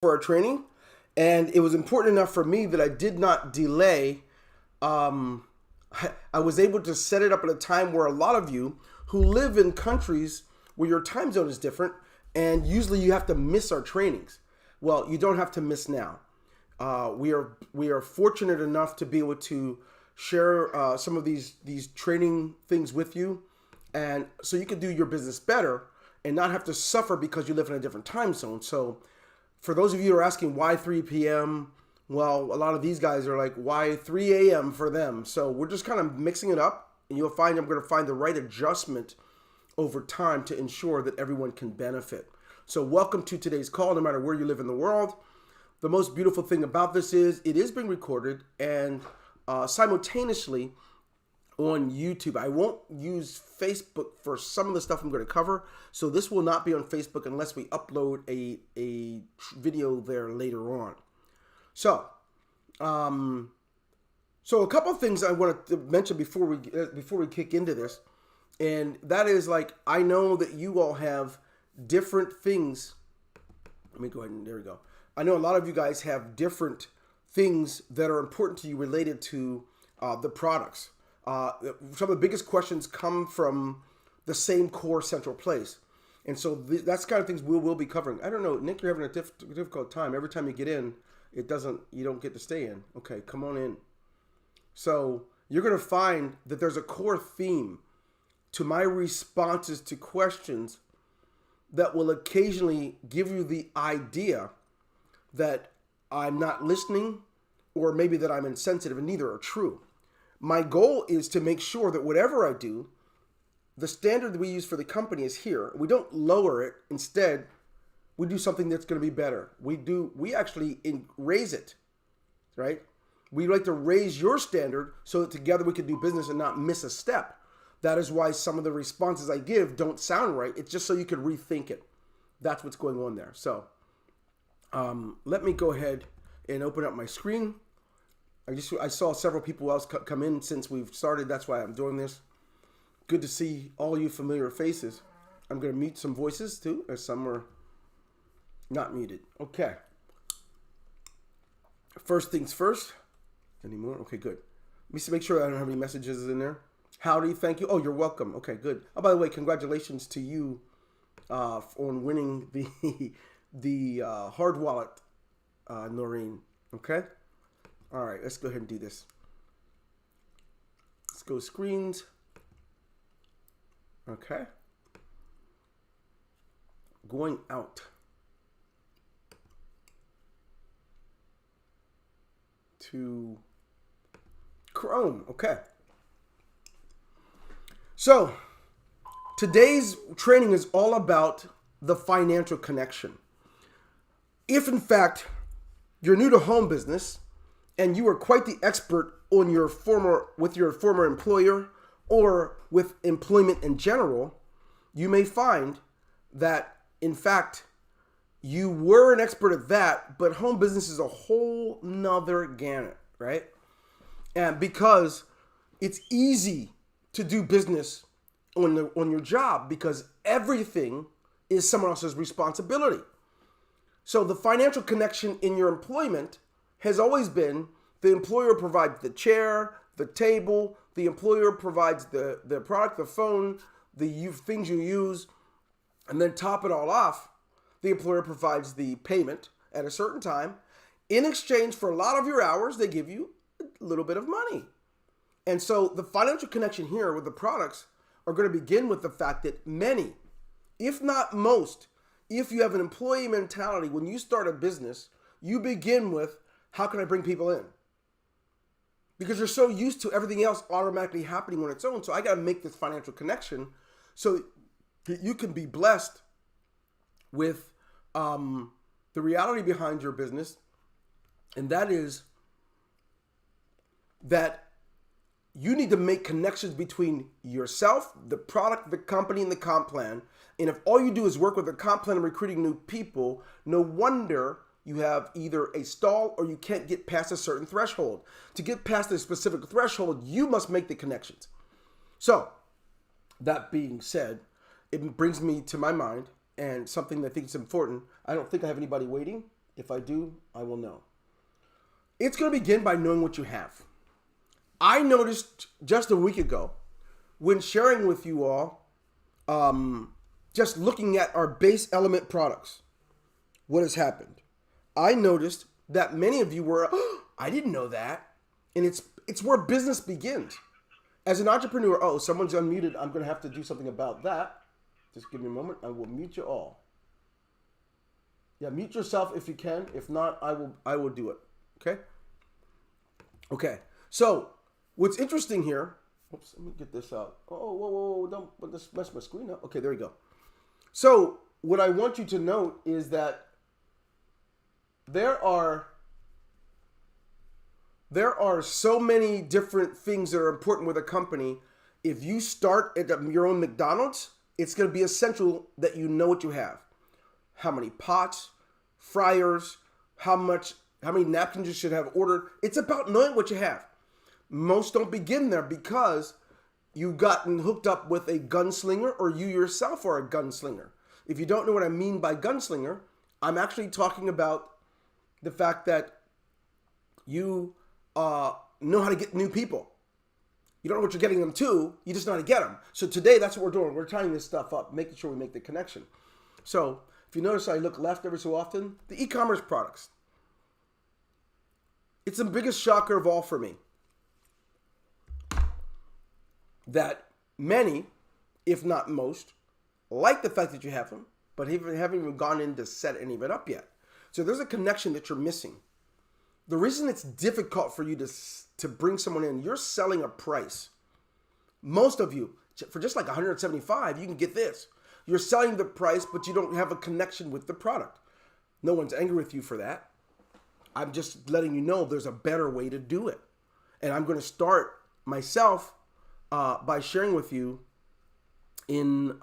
for our training, and it was important enough for me that I did not delay. Um, I was able to set it up at a time where a lot of you who live in countries where your time zone is different, and usually you have to miss our trainings. Well, you don't have to miss now. We are fortunate enough to be able to share some of these training things with you, and so you can do your business better and not have to suffer because you live in a different time zone. So for those of you who are asking why 3 p.m., well, a lot of these guys are like, why 3 a.m. for them? So we're just kind of mixing it up, and you'll find I'm going to find the right adjustment over time to ensure that everyone can benefit. So welcome to today's call, no matter where you live in the world. The most beautiful thing about this is it is being recorded and simultaneously on YouTube. I won't use Facebook for some of the stuff I'm going to cover, so this will not be on Facebook unless we upload a video there later on. So, a couple of things I want to mention before we kick into this, and that is, like, I know that you all have different things. Let me go ahead and there we go. I know a lot of you guys have different things that are important to you related to the products. Some of the biggest questions come from the same core central place. And so that's the kind of things we will be covering. I don't know, Nick, you're having a difficult time. Every time you get in, you don't get to stay in. Okay, come on in. So you're going to find that there's a core theme to my responses to questions that will occasionally give you the idea that I'm not listening, or maybe that I'm insensitive, and neither are true. My goal is to make sure that whatever I do, the standard that we use for the company is here. We don't lower it. Instead, we do something that's going to be better. We actually raise it, right? We like to raise your standard so that together we can do business and not miss a step. That is why some of the responses I give don't sound right. It's just so you can rethink it. That's what's going on there. So let me go ahead and open up my screen. I saw several people else come in since we've started. That's why I'm doing this. Good to see all you familiar faces. I'm going to mute some voices too, as some are not muted. Okay. First things first. Any more? Okay, good. Let me make sure I don't have any messages in there. Howdy, thank you. Oh, you're welcome. Okay, good. Oh, by the way, congratulations to you on winning the hard wallet, Noreen. Okay. All right, let's go ahead and do this. Let's go screens. Okay. Going out to Chrome. Okay. So today's training is all about the financial connection. If in fact you're new to home business and you are quite the expert on your former employer or with employment in general, you may find that in fact you were an expert at that, but home business is a whole nother gamut, right? And because it's easy to do business on your job because everything is someone else's responsibility. So the financial connection in your employment has always been the employer provides the chair, the table, the employer provides the product, the phone, the things you use, and then top it all off, the employer provides the payment at a certain time. In exchange for a lot of your hours, they give you a little bit of money. And so the financial connection here with the products are going to begin with the fact that many, if not most, if you have an employee mentality, when you start a business, you begin with, how can I bring people in? Because you're so used to everything else automatically happening on its own. So I got to make this financial connection so that you can be blessed with the reality behind your business. And that is that you need to make connections between yourself, the product, the company, and the comp plan. And if all you do is work with a comp plan and recruiting new people, no wonder you have either a stall or you can't get past a certain threshold. To get past a specific threshold, you must make the connections. So, that being said, it brings me to my mind and something that I think is important. I don't think I have anybody waiting. If I do, I will know. It's going to begin by knowing what you have. I noticed just a week ago when sharing with you all, just looking at our base element products, what has happened. I noticed that many of you were, oh, I didn't know that. And it's where business begins. As an entrepreneur, oh, someone's unmuted. I'm going to have to do something about that. Just give me a moment. I will mute you all. Yeah, mute yourself if you can. If not, I will do it. Okay? Okay. So, what's interesting here, oops, let me get this out. Oh, whoa, don't just mess my screen up. Okay, there we go. So, what I want you to note is that there are so many different things that are important with a company. If you start at your own McDonald's, it's going to be essential that you know what you have. How many pots, fryers, how many napkins you should have ordered. It's about knowing what you have. Most don't begin there because you've gotten hooked up with a gunslinger or you yourself are a gunslinger. If you don't know what I mean by gunslinger, I'm actually talking about the fact that you know how to get new people. You don't know what you're getting them to, you just know how to get them. So today, that's what we're doing. We're tying this stuff up, making sure we make the connection. So if you notice I look left every so often, the e-commerce products. It's the biggest shocker of all for me. That many, if not most, like the fact that you have them, but haven't even gone in to set any of it up yet. So there's a connection that you're missing. The reason it's difficult for you to bring someone in, you're selling a price. Most of you, for just like $175, you can get this. You're selling the price, but you don't have a connection with the product. No one's angry with you for that. I'm just letting you know there's a better way to do it. And I'm going to start myself by sharing with you in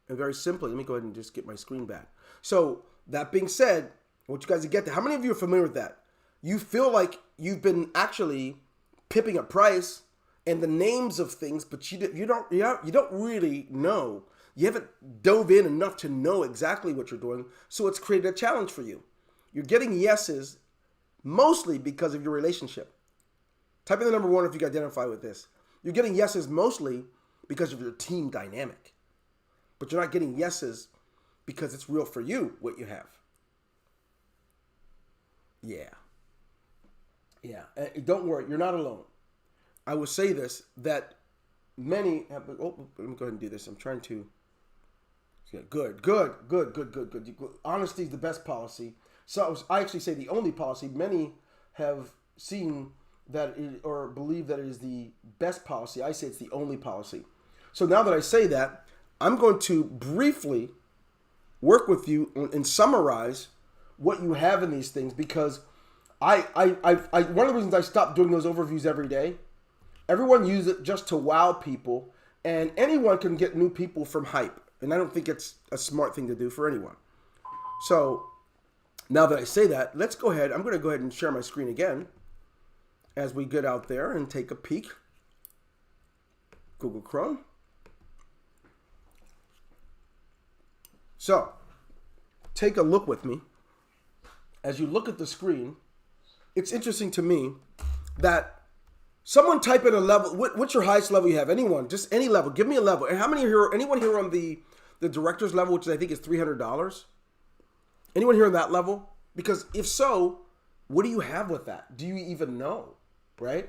very simply. Let me go ahead and just get my screen back. So that being said, I want you guys to get that. How many of you are familiar with that? You feel like you've been actually pipping a price and the names of things, but you don't really know. You haven't dove in enough to know exactly what you're doing, so it's created a challenge for you. You're getting yeses mostly because of your relationship. Type in the number 1 if you can identify with this. You're getting yeses mostly because of your team dynamic, but you're not getting yeses because it's real for you, what you have. Yeah. Don't worry, you're not alone. I will say this, that many have, let me go ahead and do this. I'm trying to, good. Honesty is the best policy. So I actually say the only policy. Many have seen that or believe that it is the best policy. I say it's the only policy. So now that I say that, I'm going to briefly work with you and summarize what you have in these things, because I one of the reasons I stopped doing those overviews every day, everyone uses it just to wow people, and anyone can get new people from hype. And I don't think it's a smart thing to do for anyone. So now that I say that, let's go ahead. I'm going to go ahead and share my screen again as we get out there and take a peek. Google Chrome. So take a look with me. As you look at the screen, it's interesting to me that someone type in a level. What's your highest level you have? Anyone, just any level. Give me a level. And how many here? Anyone here on the director's level, which I think is $300? Anyone here on that level? Because if so, what do you have with that? Do you even know, right?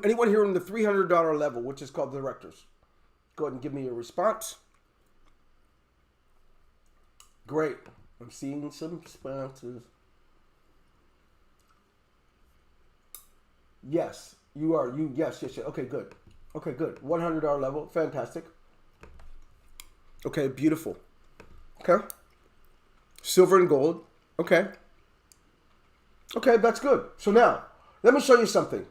Anyone here on the $300 level, which is called the directors? Go ahead and give me a response. Great. I'm seeing some responses. Yes, you are. Yes. Okay, good. $100 level. Fantastic. Okay, beautiful. Okay. Silver and gold. Okay, that's good. So now, let me show you something.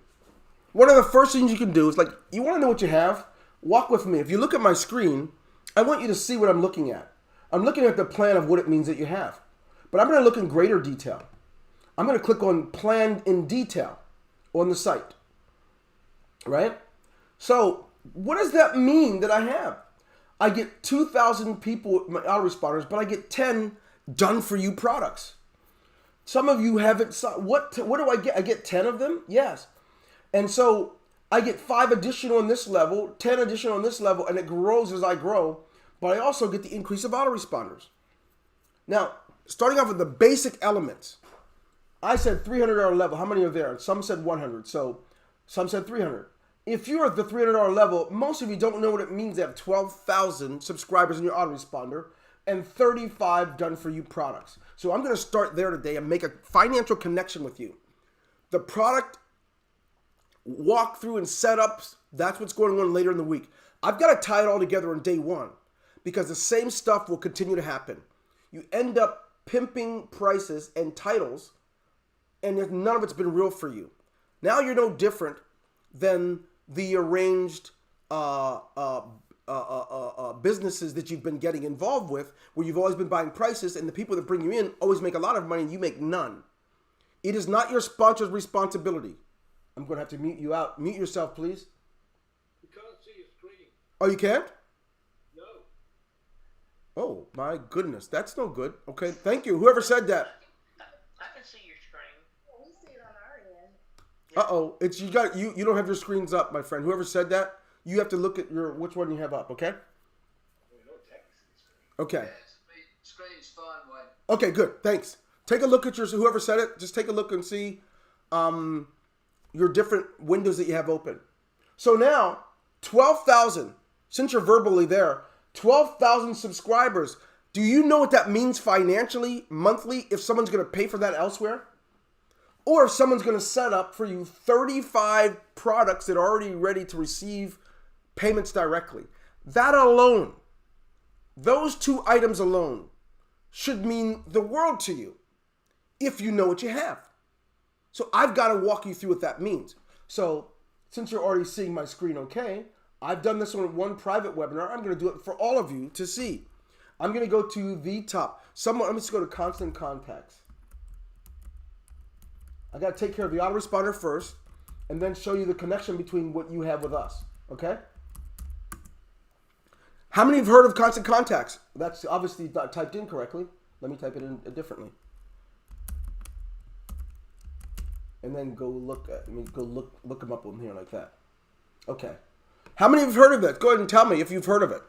One of the first things you can do is, you want to know what you have? Walk with me. If you look at my screen, I want you to see what I'm looking at. I'm looking at the plan of what it means that you have. But I'm going to look in greater detail. I'm going to click on plan in detail on the site. Right? So what does that mean that I have? I get 2,000 people with my autoresponders, but I get 10 done-for-you products. Some of you haven't. What do I get? I get 10 of them? Yes. And so I get 5 additional on this level, 10 additional on this level, and it grows as I grow. But I also get the increase of autoresponders. Now, starting off with the basic elements. I said $300 level. How many are there? Some said 100. So some said 300. If you're at the $300 level, most of you don't know what it means to have 12,000 subscribers in your autoresponder and 35 done-for-you products. So I'm going to start there today and make a financial connection with you. The product walkthrough and setups, that's what's going on later in the week. I've got to tie it all together on day one because the same stuff will continue to happen. You end up pimping prices and titles, and none of it's been real for you. Now you're no different than the arranged businesses that you've been getting involved with, where you've always been buying prices, and the people that bring you in always make a lot of money and you make none. It is not your sponsor's responsibility. I'm going to have to mute you out. Mute yourself, please. You can't see your screen. Oh, you can't? No. Oh, my goodness. That's no good. Okay, thank you. Whoever said that. I can see your screen. We see it on our end. Uh-oh. It's you don't have your screens up, my friend. Whoever said that, you have to look at which one you have up, okay? Okay. Yeah, screen's fine, Wayne. Okay, good. Thanks. Take a look at whoever said it. Just take a look and see your different windows that you have open. So now, 12,000, since you're verbally there, 12,000 subscribers. Do you know what that means financially, monthly, if someone's going to pay for that elsewhere? Or if someone's going to set up for you 35 products that are already ready to receive payments directly. That alone, those 2 items alone, should mean the world to you if you know what you have. So I've got to walk you through what that means. So since you're already seeing my screen okay, I've done this on one private webinar. I'm going to do it for all of you to see. I'm going to go to the top. Let me just go to constant contacts. I got to take care of the autoresponder first and then show you the connection between what you have with us. Okay? How many have heard of constant contacts? That's obviously not typed in correctly. Let me type it in differently. And then go look them up on here like that. Okay. How many have heard of it? Go ahead and tell me if you've heard of it.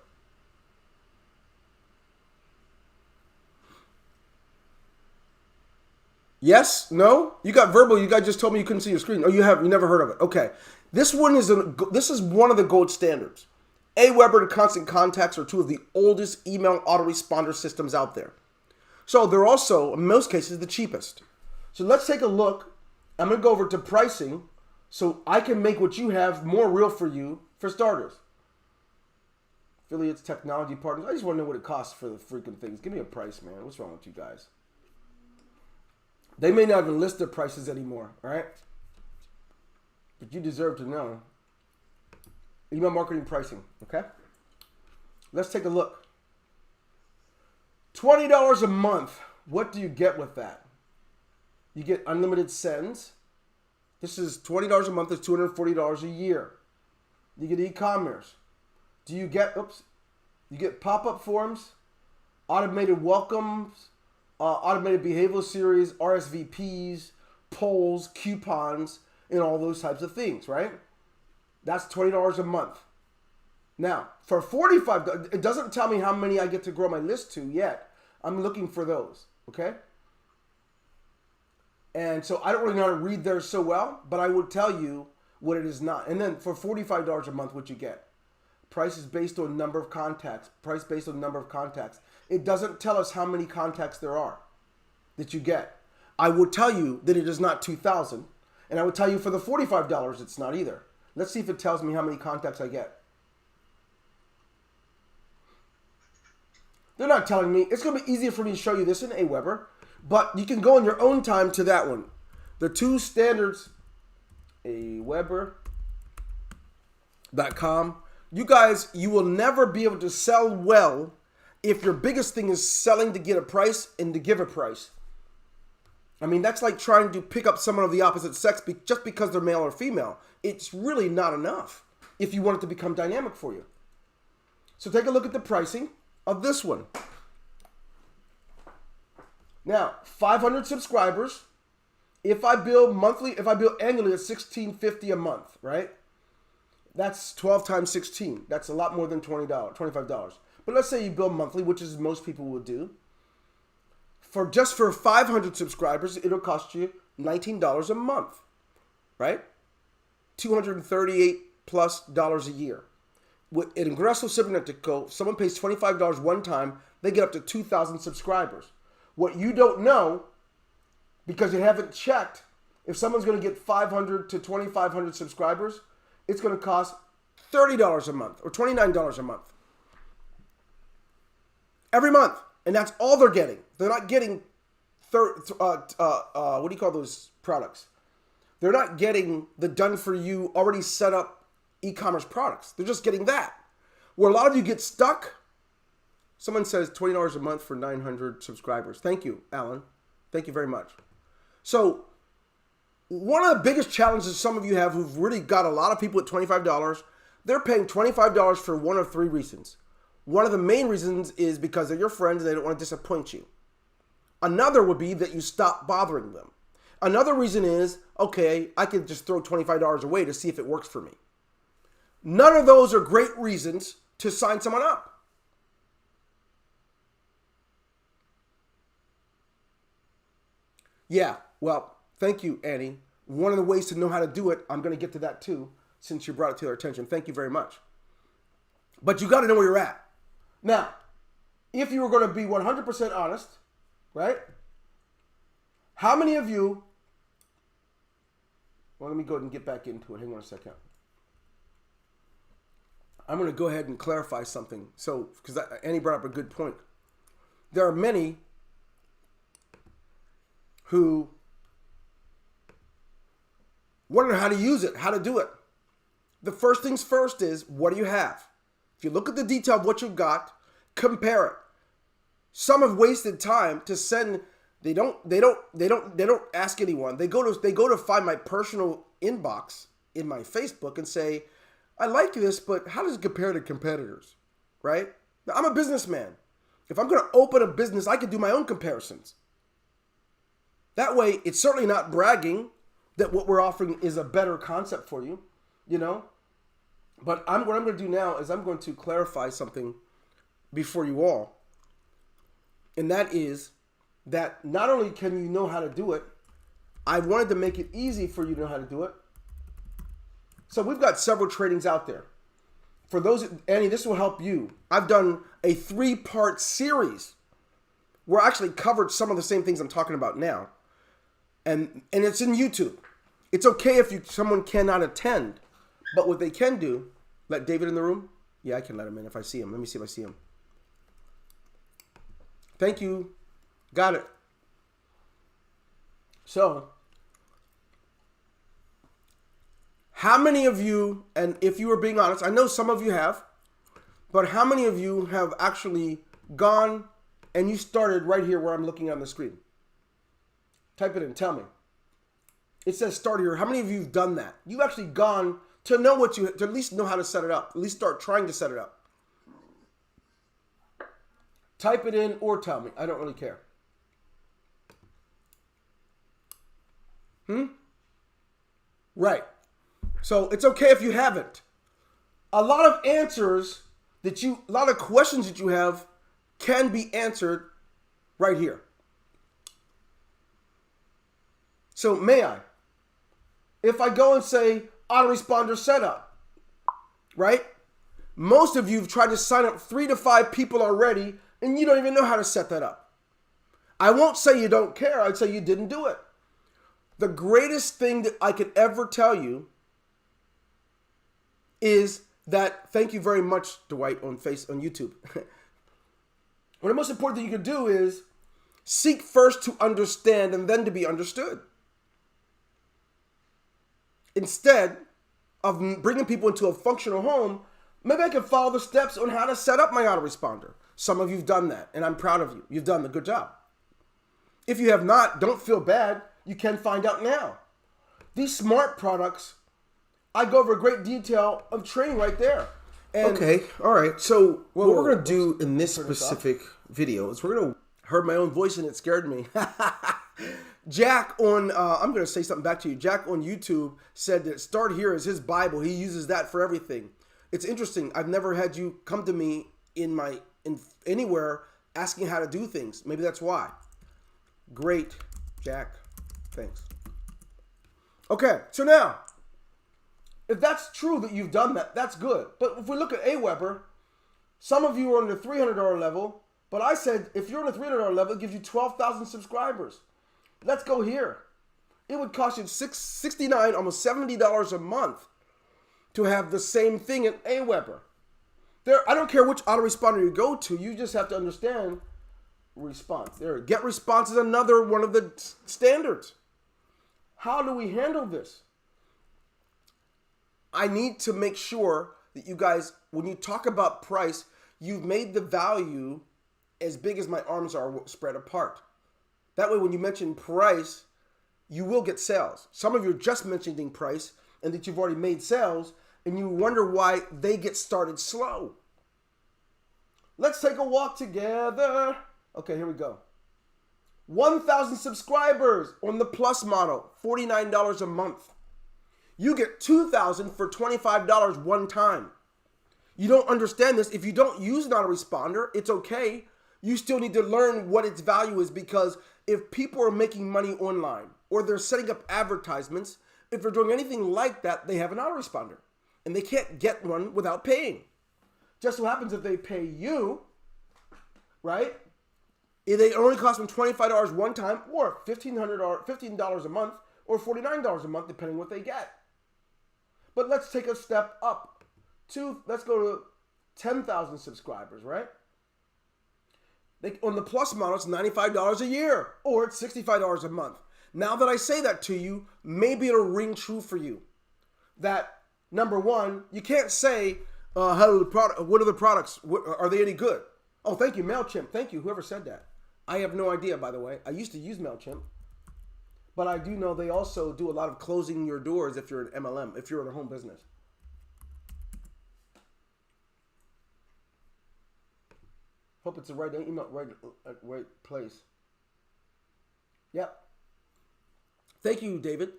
Yes? No? You got verbal. You guys just told me you couldn't see your screen. Oh, you never heard of it. Okay. This is one of the gold standards. Aweber and Constant Contacts are 2 of the oldest email autoresponder systems out there. So they're also, in most cases, the cheapest. So let's take a look. I'm going to go over to pricing so I can make what you have more real for you, for starters. Affiliates, technology partners. I just want to know what it costs for the freaking things. Give me a price, man. What's wrong with you guys? They may not even list their prices anymore, all right? But you deserve to know. Email marketing pricing, okay? Let's take a look. $20 a month. What do you get with that? You get unlimited sends. This is $20 a month. It's $240 a year. You get e-commerce. Do you get, you get pop-up forms, automated welcomes, automated behavioral series, RSVPs, polls, coupons, and all those types of things, right? That's $20 a month. Now, for $45, it doesn't tell me how many I get to grow my list to yet. I'm looking for those, okay? And so I don't really know how to read there so well, but I would tell you what it is not. And then for $45 a month, what you get. Price is based on number of contacts. Price based on number of contacts. It doesn't tell us how many contacts there are that you get. I would tell you that it is not 2,000. And I would tell you for the $45, it's not either. Let's see if it tells me how many contacts I get. They're not telling me. It's going to be easier for me to show you this in Aweber. But you can go on your own time to that one. The 2 standards, Aweber.com. You guys, you will never be able to sell well if your biggest thing is selling to get a price and to give a price. I mean, that's like trying to pick up someone of the opposite sex just because they're male or female. It's really not enough if you want it to become dynamic for you. So take a look at the pricing of this one. Now, 500 subscribers. If I bill annually, it's $16.50 a month, right? That's 12 times 16. That's a lot more than $20, $25. But let's say you bill monthly, which is most people would do. For 500 subscribers, it'll cost you $19 a month, right? $238 plus a year. With an Ingresso Cibernetico, someone pays $25 one time, they get up to 2,000 subscribers. What you don't know, because you haven't checked, if someone's going to get 500 to 2,500 subscribers, it's going to cost $30 a month or $29 a month. Every month. And that's all they're getting. They're not getting, what do you call those products? They're not getting the done-for-you, already set up e-commerce products. They're just getting that. Where a lot of you get stuck, someone says $20 a month for 900 subscribers. Thank you, Alan. Thank you very much. So one of the biggest challenges some of you have who've really got a lot of people at $25, they're paying $25 for one of three reasons. One of the main reasons is because they're your friends and they don't want to disappoint you. Another would be that you stop bothering them. Another reason is, okay, I could just throw $25 away to see if it works for me. None of those are great reasons to sign someone up. Yeah, well, thank you, Annie. One of the ways to know how to do it, I'm going to get to that too, since you brought it to our attention. Thank you very much. But you got to know where you're at. Now, if you were going to be 100% honest, right? How many of you, well, let me go ahead and get back into it. Hang on a second. I'm going to go ahead and clarify something. So, because Annie brought up a good point. There are many who wonder how to use it, how to do it. The first things first is, what do you have? If you look at the detail of what you've got, compare it. Some have wasted time to send. They don't ask anyone. They go to find my personal inbox in my Facebook and say, I like this, but how does it compare to competitors? Right? Now, I'm a businessman. If I'm going to open a business, I can do my own comparisons. That way, it's certainly not bragging that what we're offering is a better concept for you, you know. But what I'm going to do now is I'm going to clarify something before you all. And that is that not only can you know how to do it, I wanted to make it easy for you to know how to do it. So we've got several trainings out there. For those, Annie, this will help you. I've done a 3-part series where I actually covered some of the same things I'm talking about now. And it's in YouTube. It's okay if someone cannot attend. But what they can do, let David in the room. Yeah, I can let him in if I see him. Let me see if I see him. Thank you. Got it. So, how many of you, and if you were being honest, I know some of you have, but how many of you have actually gone and you started right here where I'm looking on the screen? Type it in. Tell me. It says start here. How many of you have done that? You've actually gone to know to at least know how to set it up. At least start trying to set it up. Type it in or tell me. I don't really care. Right. So it's okay if you haven't. A lot of questions that you have can be answered right here. So may I? If I go and say autoresponder setup, right? Most of you have tried to sign up 3 to 5 people already and you don't even know how to set that up. I won't say you don't care. I'd say you didn't do it. The greatest thing that I could ever tell you is that, thank you very much, Dwight, on YouTube. One of the most important thing you can do is seek first to understand and then to be understood. Instead of bringing people into a functional home, maybe I can follow the steps on how to set up my autoresponder. Some of you have done that, and I'm proud of you. You've done a good job. If you have not, don't feel bad. You can find out now. These smart products, I go over great detail of training right there. And Okay, all right. So what whoa, we're going to do in this turn this off. specific video is we're going to... heard my own voice and it scared me. Jack on, I'm going to say something back to you. Jack on YouTube said that Start Here is his Bible. He uses that for everything. It's interesting. I've never had you come to me in anywhere asking how to do things. Maybe that's why. Great, Jack. Thanks. Okay, so now, if that's true that you've done that, that's good. But if we look at AWeber, some of you are on the $300 level, but I said if you're on the $300 level, it gives you 12,000 subscribers. Let's go here. It would cost you $69, almost $70 a month to have the same thing at AWeber. I don't care which autoresponder you go to, you just have to understand response. There, get response is another one of the standards. How do we handle this? I need to make sure that you guys, when you talk about price, you've made the value as big as my arms are spread apart. That way, when you mention price, you will get sales. Some of you are just mentioning price and that you've already made sales, and you wonder why they get started slow. Let's take a walk together. Okay, here we go. 1,000 subscribers on the Plus model, $49 a month. You get 2,000 for $25 one time. You don't understand this. If you don't use an autoresponder, it's okay. You still need to learn what its value is, because if people are making money online or they're setting up advertisements, if they're doing anything like that, they have an autoresponder and they can't get one without paying. Just so happens if they pay you, right? If they only cost them $25 one time, or $15 a month, or $49 a month, depending what they get. But let's take a step up. Let's go to 10,000 subscribers, right? On the Plus model, it's $95 a year, or it's $65 a month. Now that I say that to you, maybe it'll ring true for you. That, number one, you can't say, what are the products? Are they any good? Oh, thank you, MailChimp. Thank you, whoever said that. I have no idea, by the way. I used to use MailChimp. But I do know they also do a lot of closing your doors if you're an MLM, if you're in a home business. Hope it's the right email, right place. Yep. Thank you, David.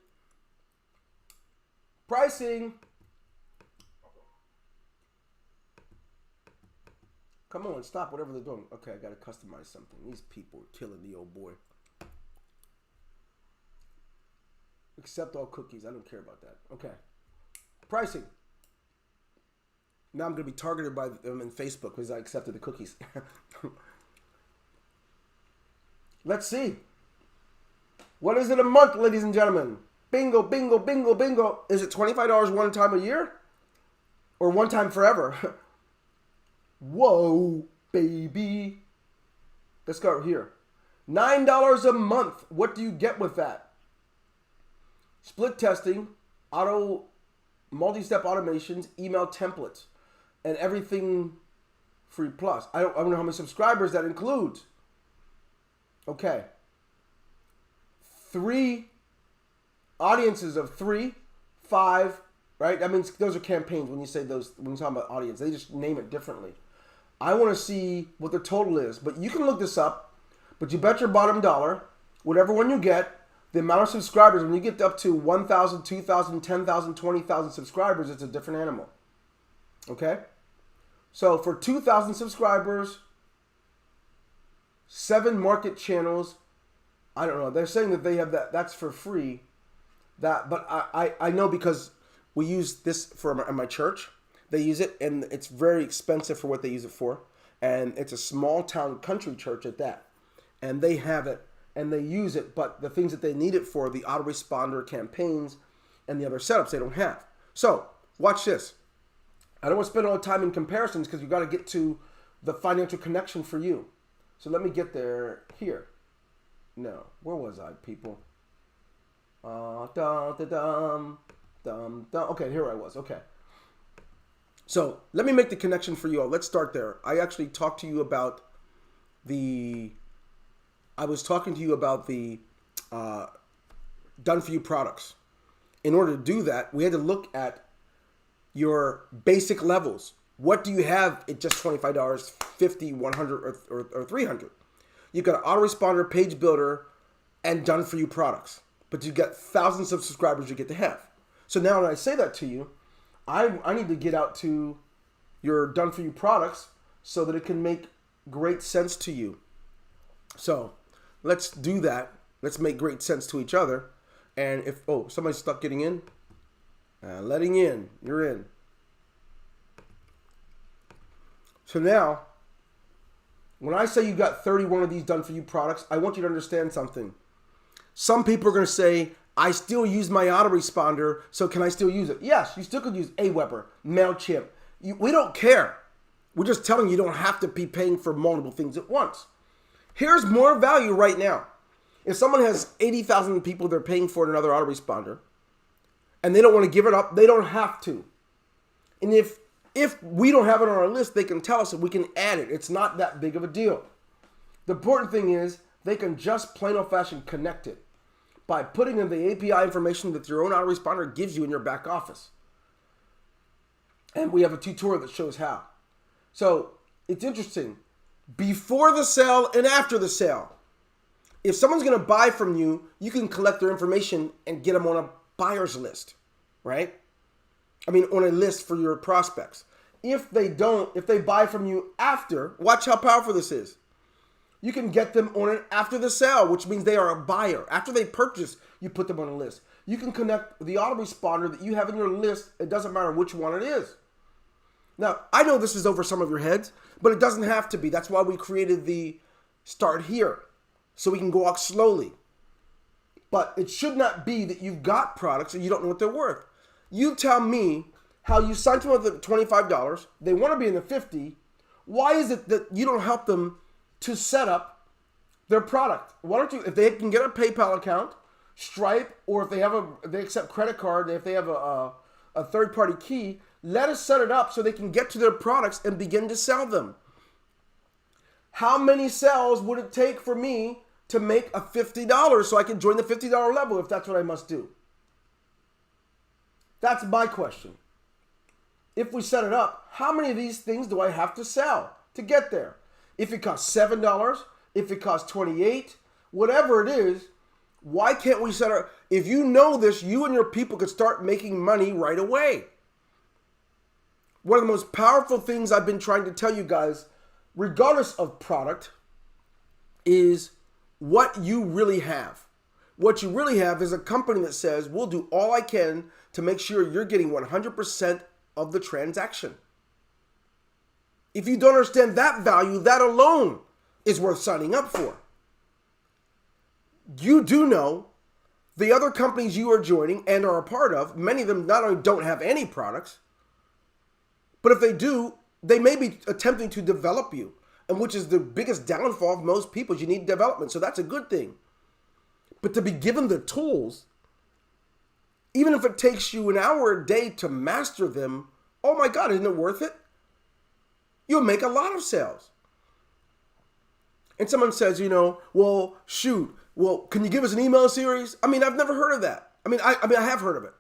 Pricing. Come on, stop whatever they're doing. Okay, I got to customize something. These people are killing the old boy. Accept all cookies. I don't care about that. Okay. Pricing. Now I'm going to be targeted by them in Facebook because I accepted the cookies. Let's see. What is it a month, ladies and gentlemen? Bingo, bingo, bingo, bingo. Is it $25 one time a year? Or one time forever? Whoa, baby. Let's go here. $9 a month. What do you get with that? Split testing, multi-step automations, email templates, and everything free plus. I don't know how many subscribers that includes. Okay. 3 audiences of 3, 5, right? That means those are campaigns when you say those, when you talk about audience. They just name it differently. I want to see what the total is, but you can look this up, but you bet your bottom dollar, whatever one you get, the amount of subscribers, when you get up to 1,000, 2,000, 10,000, 20,000 subscribers, it's a different animal. Okay? So for 2,000 subscribers, 7 market channels, I don't know. They're saying that they have that. That's for free. But I know because we use this for my church. They use it, and it's very expensive for what they use it for. And it's a small town country church at that. And they have it, and they use it. But the things that they need it for, the autoresponder campaigns and the other setups, they don't have. So watch this. I don't want to spend all the time in comparisons because you've got to get to the financial connection for you. So let me get there here. No, where was I, people? Okay, here I was. Okay. So let me make the connection for you all. Let's start there. I actually talked to you about I was talking to you about the done for you products. In order to do that, we had to look at your basic levels. What do you have at just $25, 50, 100, or 300? You got an autoresponder, page builder, and done for you products. But you got thousands of subscribers you get to have. So now when I say that to you, I need to get out to your done for you products so that it can make great sense to you. So let's do that. Let's make great sense to each other. And if, somebody's stuck getting in, letting in, you're in. So now, when I say you got 31 of these done for you products, I want you to understand something. Some people are going to say, I still use my autoresponder, so can I still use it? Yes, you still could use Aweber, MailChimp. We don't care. We're just telling you you don't have to be paying for multiple things at once. Here's more value right now. If someone has 80,000 people they're paying for another autoresponder, and they don't want to give it up, they don't have to. And if we don't have it on our list, they can tell us and we can add it. It's not that big of a deal. The important thing is they can just plain old fashioned connect it by putting in the API information that your own autoresponder gives you in your back office. And we have a tutorial that shows how. So it's interesting. Before the sale and after the sale. If someone's going to buy from you, you can collect their information and get them on a buyer's list, right? I mean, on a list for your prospects. If they buy from you after, watch how powerful this is. You can get them on an after the sale, which means they are a buyer. After they purchase, you put them on a list. You can connect the autoresponder that you have in your list. It doesn't matter which one it is. Now, I know this is over some of your heads, but it doesn't have to be. That's why we created the start here, so we can go out slowly. But it should not be that you've got products and you don't know what they're worth. You tell me how you signed them with $25. They want to be in the 50. Why is it that you don't help them to set up their product? Why don't you, if they can get a PayPal account, Stripe, or if they accept credit card, if they have a third-party key, let us set it up so they can get to their products and begin to sell them. How many sales would it take for me to make a $50 so I can join the $50 level if that's what I must do? That's my question. If we set it up, how many of these things do I have to sell to get there? If it costs $7, if it costs $28, whatever it is, why can't we set it? If you know this, you and your people could start making money right away. One of the most powerful things I've been trying to tell you guys, regardless of product, is what you really have. What you really have is a company that says, we'll do all I can to make sure you're getting 100% of the transaction. If you don't understand that value, that alone is worth signing up for. You do know the other companies you are joining and are a part of, many of them not only don't have any products, but if they do, they may be attempting to develop you, and which is the biggest downfall of most people. You need development, so that's a good thing. But to be given the tools, even if it takes you an hour a day to master them, oh my God, isn't it worth it? You'll make a lot of sales. And someone says, well, can you give us an email series? I mean, I've never heard of that. I mean, I have heard of it.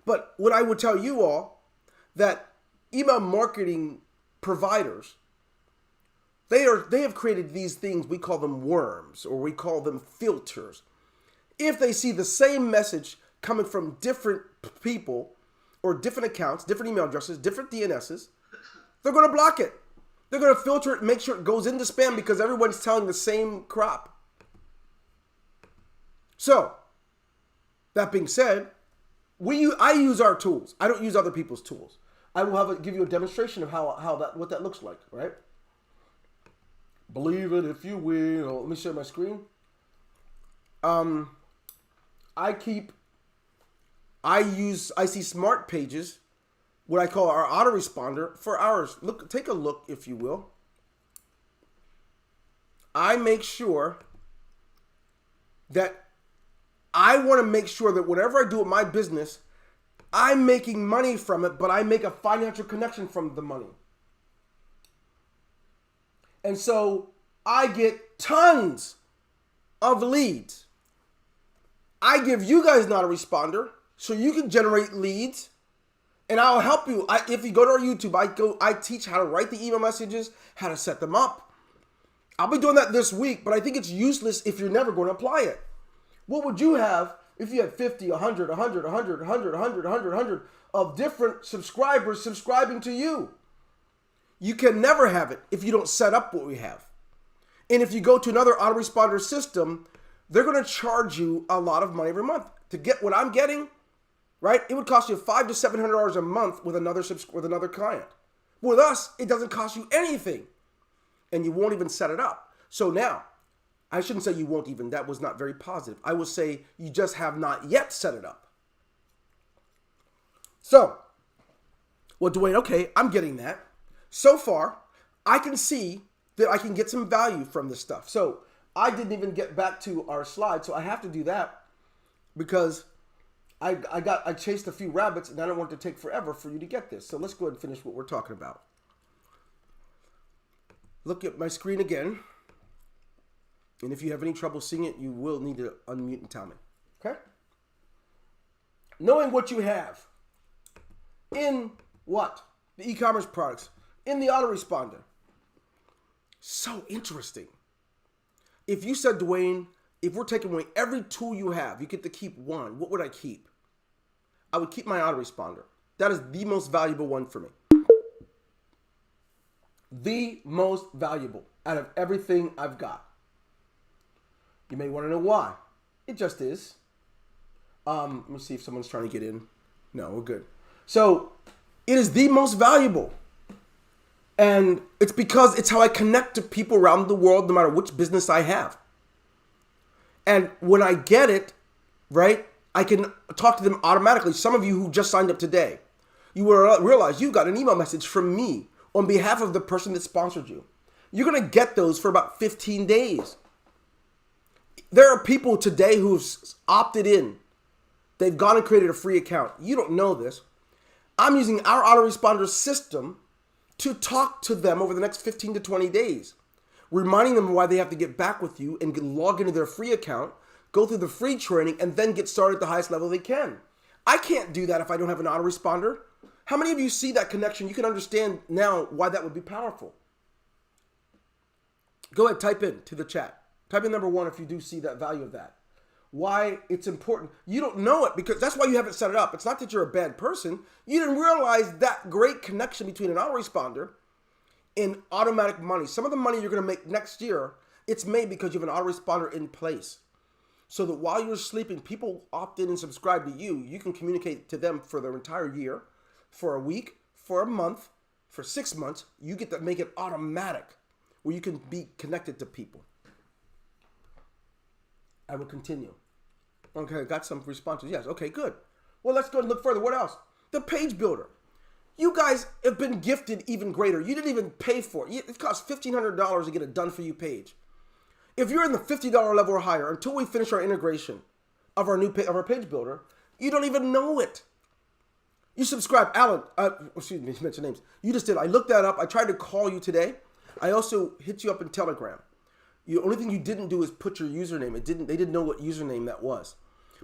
But what I would tell you all, that email marketing providers, they have created these things, we call them worms, or we call them filters. If they see the same message coming from different people or different accounts, different email addresses, different DNSs, they're going to block it. They're going to filter it and make sure it goes into spam because everyone's telling the same crop. So, that being said, I use our tools. I don't use other people's tools. I will give you a demonstration of what that looks like, right? Believe it if you will. Let me share my screen. I see smart pages, what I call our autoresponder, for ours. Take a look, if you will. I make sure that I want to make sure that whatever I do with my business, I'm making money from it, but I make a financial connection from the money. And so I get tons of leads. I give you guys not a responder so you can generate leads And I'll help you. If you go to our YouTube, I teach how to write the email messages, how to set them up. I'll be doing that this week, but I think it's useless if you're never going to apply it. What would you have if you had 50, 100, 100, 100, 100, 100, 100, 100 of different subscribers subscribing to you? You can never have it if you don't set up what we have. And if you go to another autoresponder system, they're going to charge you a lot of money every month. To get what I'm getting, right? It would cost you $500 to $700 a month with another client. With us, it doesn't cost you anything. And you won't even set it up. So now, I shouldn't say you won't even. That was not very positive. I will say you just have not yet set it up. So, well, Dwayne, okay, I'm getting that. So far, I can see that I can get some value from this stuff. So, I didn't even get back to our slide, so I have to do that because I chased a few rabbits and I don't want it to take forever for you to get this. So let's go ahead and finish what we're talking about. Look at my screen again. And if you have any trouble seeing it, you will need to unmute and tell me. Okay? Knowing what you have in what? The e-commerce products. In the autoresponder. So interesting. If you said, Dwayne, if we're taking away every tool you have, you get to keep one, what would I keep? I would keep my autoresponder. That is the most valuable one for me. The most valuable out of everything I've got. You may want to know why. It just is. Let me see if someone's trying to get in. No, we're good. So, it is the most valuable. And it's because it's how I connect to people around the world, no matter which business I have. And when I get it, right, I can talk to them automatically. Some of you who just signed up today, you will realize you got an email message from me on behalf of the person that sponsored you. You're going to get those for about 15 days. There are people today who've opted in. They've gone and created a free account. You don't know this. I'm using our autoresponder system to talk to them over the next 15 to 20 days, reminding them why they have to get back with you and log into their free account, go through the free training, and then get started at the highest level they can. I can't do that if I don't have an autoresponder. How many of you see that connection? You can understand now why that would be powerful. Go ahead, type in to the chat. Type in number 1 if you do see that value of that. Why it's important. You don't know it because that's why you haven't set it up. It's not that you're a bad person. You didn't realize that great connection between an autoresponder and automatic money. Some of the money you're going to make next year, it's made because you have an autoresponder in place. So that while you're sleeping, people opt in and subscribe to you. You can communicate to them for their entire year, for a week, for a month, for 6 months. You get to make it automatic where you can be connected to people. I will continue. Okay, got some responses. Yes, okay, good. Well, let's go and look further. What else? The page builder. You guys have been gifted even greater. You didn't even pay for it. It costs $1,500 to get a done-for-you page. If you're in the $50 level or higher, until we finish our integration of our our page builder, you don't even know it. You subscribe. Alan, excuse me, mention names. You just did. I looked that up. I tried to call you today. I also hit you up in Telegram. The only thing you didn't do is put your username. They didn't know what username that was.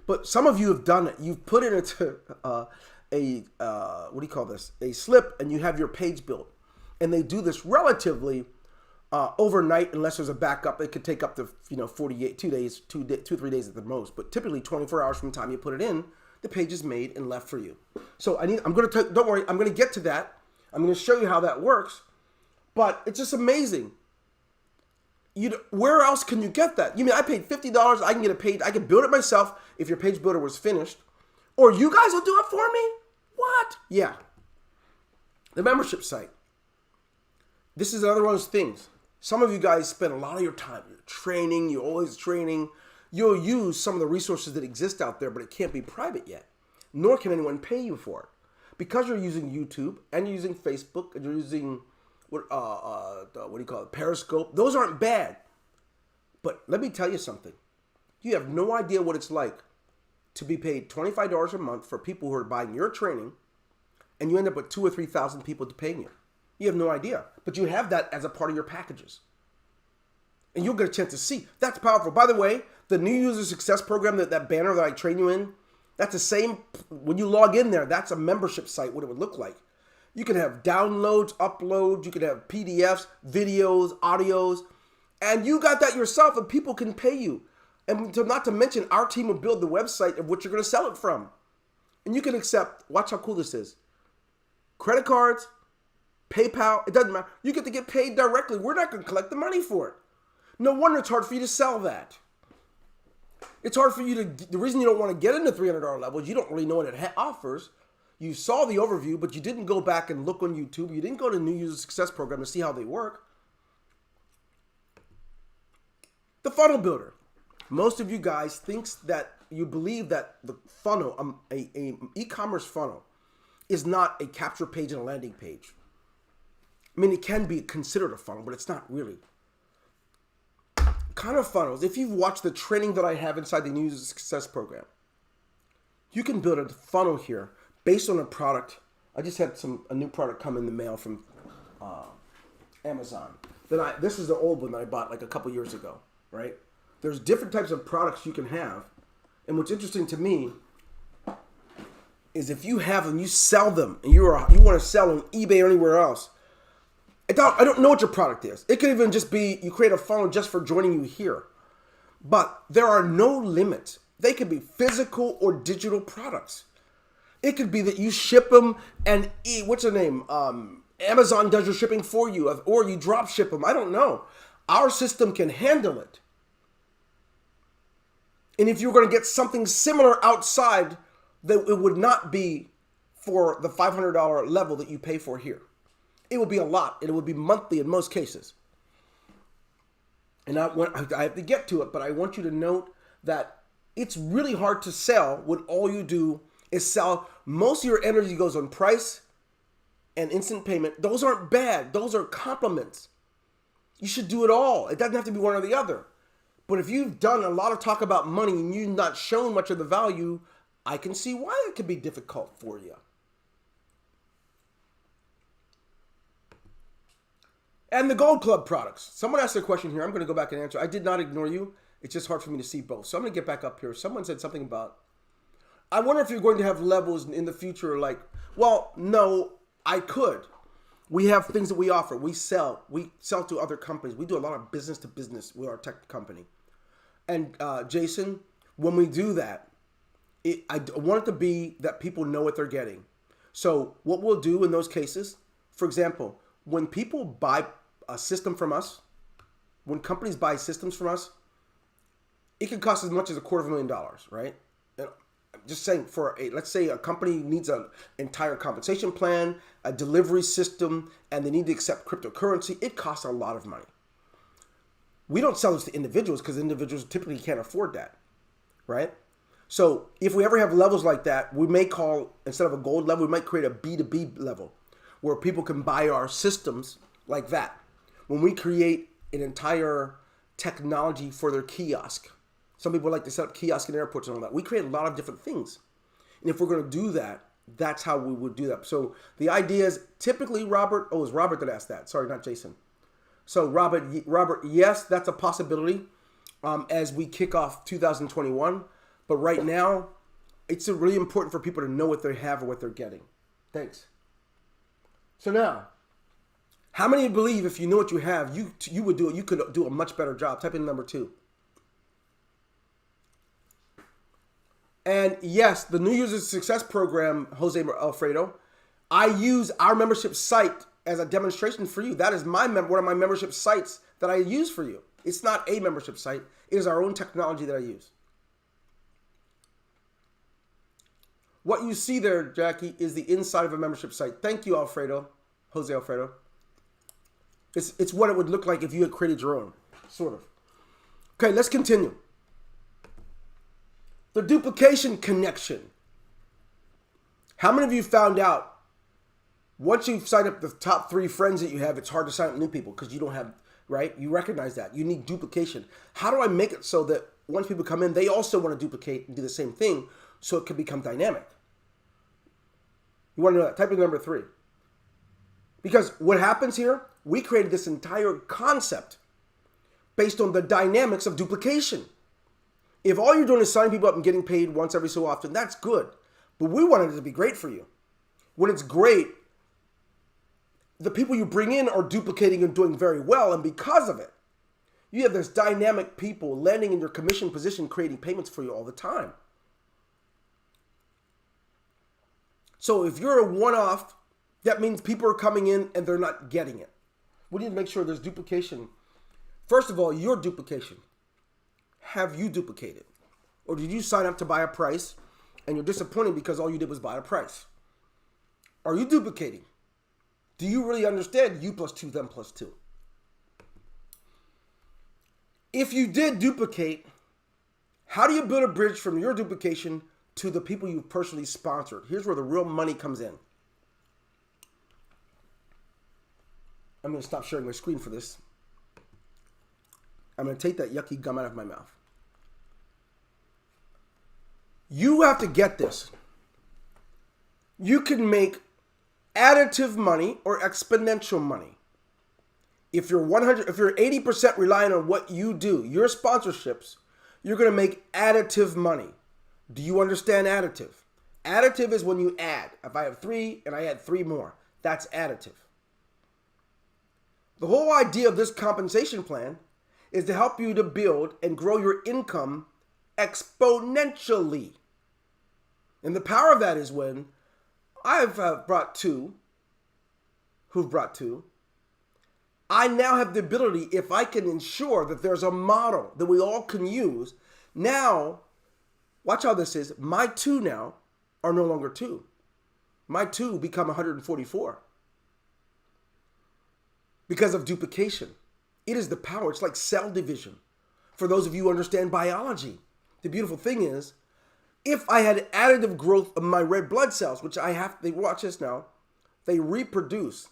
But some of you have done it. You've put it into what do you call this? A slip, and you have your page built. And they do this relatively overnight, unless there's a backup. It could take up to 48, 2 days, 3 days at the most. But typically 24 hours from the time you put it in, the page is made and left for you. So don't worry, I'm going to get to that. I'm going to show you how that works. But it's just amazing. Where else can you get that? You mean I paid $50? I can get a page. I can build it myself if your page builder was finished, or you guys will do it for me. What? Yeah. The membership site. This is another one of those things. Some of you guys spend a lot of your time. You're training. You're always training. You'll use some of the resources that exist out there, but it can't be private yet. Nor can anyone pay you for it because you're using YouTube and you're using Facebook and you're using what do you call it? Periscope. Those aren't bad. But let me tell you something. You have no idea what it's like to be paid $25 a month for people who are buying your training, and you end up with 2,000 or 3,000 people to paying you. You have no idea. But you have that as a part of your packages. And you'll get a chance to see. That's powerful. By the way, the new user success program, that banner that I train you in, That's the same, when you log in there, that's a membership site, what it would look like. You can have downloads, uploads, you can have PDFs, videos, audios, and you got that yourself and people can pay you. And not to mention, our team will build the website of what you're going to sell it from. And you can accept, watch how cool this is, credit cards, PayPal, it doesn't matter. You get to get paid directly. We're not going to collect the money for it. No wonder it's hard for you to sell that. It's hard for you to, the reason you don't want to get into $300 levels, you don't really know what it offers. You saw the overview, but you didn't go back and look on YouTube. You didn't go to New User Success Program to see how they work. The funnel builder. Most of you guys thinks that you believe that the funnel, a e-commerce funnel, is not a capture page and a landing page. I mean, it can be considered a funnel, but it's not really. Kind of funnels, if you've watched the training that I have inside the New User Success Program, you can build a funnel here based on a product. I just had a new product come in the mail from Amazon. This is the old one that I bought like a couple years ago, right? There's different types of products you can have. And what's interesting to me is if you have them, you sell them, and you want to sell on eBay or anywhere else, I don't know what your product is. It could even just be you create a funnel just for joining you here. But there are no limits. They could be physical or digital products. It could be that you ship them and what's the name? Amazon does your shipping for you, or you drop ship them. I don't know. Our system can handle it. And if you're going to get something similar outside, that it would not be for the $500 level that you pay for here. It would be a lot, and it would be monthly in most cases. And I have to get to it, but I want you to note that it's really hard to sell when all you do is sell. Most of your energy goes on price and instant payment. Those aren't bad. Those are compliments. You should do it all. It doesn't have to be one or the other. But if you've done a lot of talk about money and you've not shown much of the value, I can see why it could be difficult for you. And the Gold Club products. Someone asked a question here. I'm going to go back and answer. I did not ignore you. It's just hard for me to see both. So I'm going to get back up here. Someone said something about, I wonder if you're going to have levels in the future like, well, no, I could. We have things that we offer. We sell to other companies. We do a lot of business to business with our tech company. And Jason, when we do that, I want it to be that people know what they're getting. So what we'll do in those cases, for example, when people buy a system from us, when companies buy systems from us, it can cost as much as $250,000, right? And I'm just saying, let's say a company needs an entire compensation plan, a delivery system, and they need to accept cryptocurrency. It costs a lot of money. We don't sell this to individuals because individuals typically can't afford that, right? So if we ever have levels like that, we may call, instead of a gold level, we might create a B2B level where people can buy our systems like that. When we create an entire technology for their kiosk, some people like to set up kiosks in airports and all that. We create a lot of different things. And if we're going to do that, that's how we would do that. So the idea is typically, Robert, it was Robert that asked that. Sorry, not Jason. So Robert, yes, that's a possibility as we kick off 2021. But right now, it's really important for people to know what they have or what they're getting. Thanks. So now, how many believe if you know what you have, you would do it? You could do a much better job. Type in number 2. And yes, the New User Success Program, Jose Alfredo, I use our membership site as a demonstration for you. That is one of my membership sites that I use for you. It's not a membership site. It is our own technology that I use. What you see there, Jackie, is the inside of a membership site. Thank you, Alfredo, Jose Alfredo. It's what it would look like if you had created your own, sort of. Okay, let's continue. The duplication connection. How many of you found out once you've signed up the top 3 friends that you have, it's hard to sign up new people because you don't have, right? You recognize that. You need duplication. How do I make it so that once people come in, they also want to duplicate and do the same thing so it can become dynamic? You want to know that? Type in number 3. Because what happens here, we created this entire concept based on the dynamics of duplication. If all you're doing is signing people up and getting paid once every so often, that's good. But we want it to be great for you. When it's great, the people you bring in are duplicating and doing very well. And because of it, you have this dynamic people landing in your commission position, creating payments for you all the time. So if you're a one-off, that means people are coming in and they're not getting it. We need to make sure there's duplication. First of all, your duplication. Have you duplicated? Or did you sign up to buy a price and you're disappointed because all you did was buy a price? Are you duplicating? Do you really understand you plus 2, them plus 2? If you did duplicate, how do you build a bridge from your duplication to the people you've personally sponsored? Here's where the real money comes in. I'm going to stop sharing my screen for this. I'm going to take that yucky gum out of my mouth. You have to get this. You can make additive money or exponential money. If you're 80% reliant on what you do, your sponsorships, you're going to make additive money. Do you understand additive? Additive is when you add. If I have 3 and I add 3 more, that's additive. The whole idea of this compensation plan is to help you to build and grow your income exponentially. And the power of that is when I've brought 2, who've brought 2, I now have the ability, if I can ensure that there's a model that we all can use, now, watch how this is, my 2 now are no longer 2. My 2 become 144. Because of duplication. It is the power. It's like cell division. For those of you who understand biology, the beautiful thing is, if I had additive growth of my red blood cells, which I have, they watch this now, they reproduce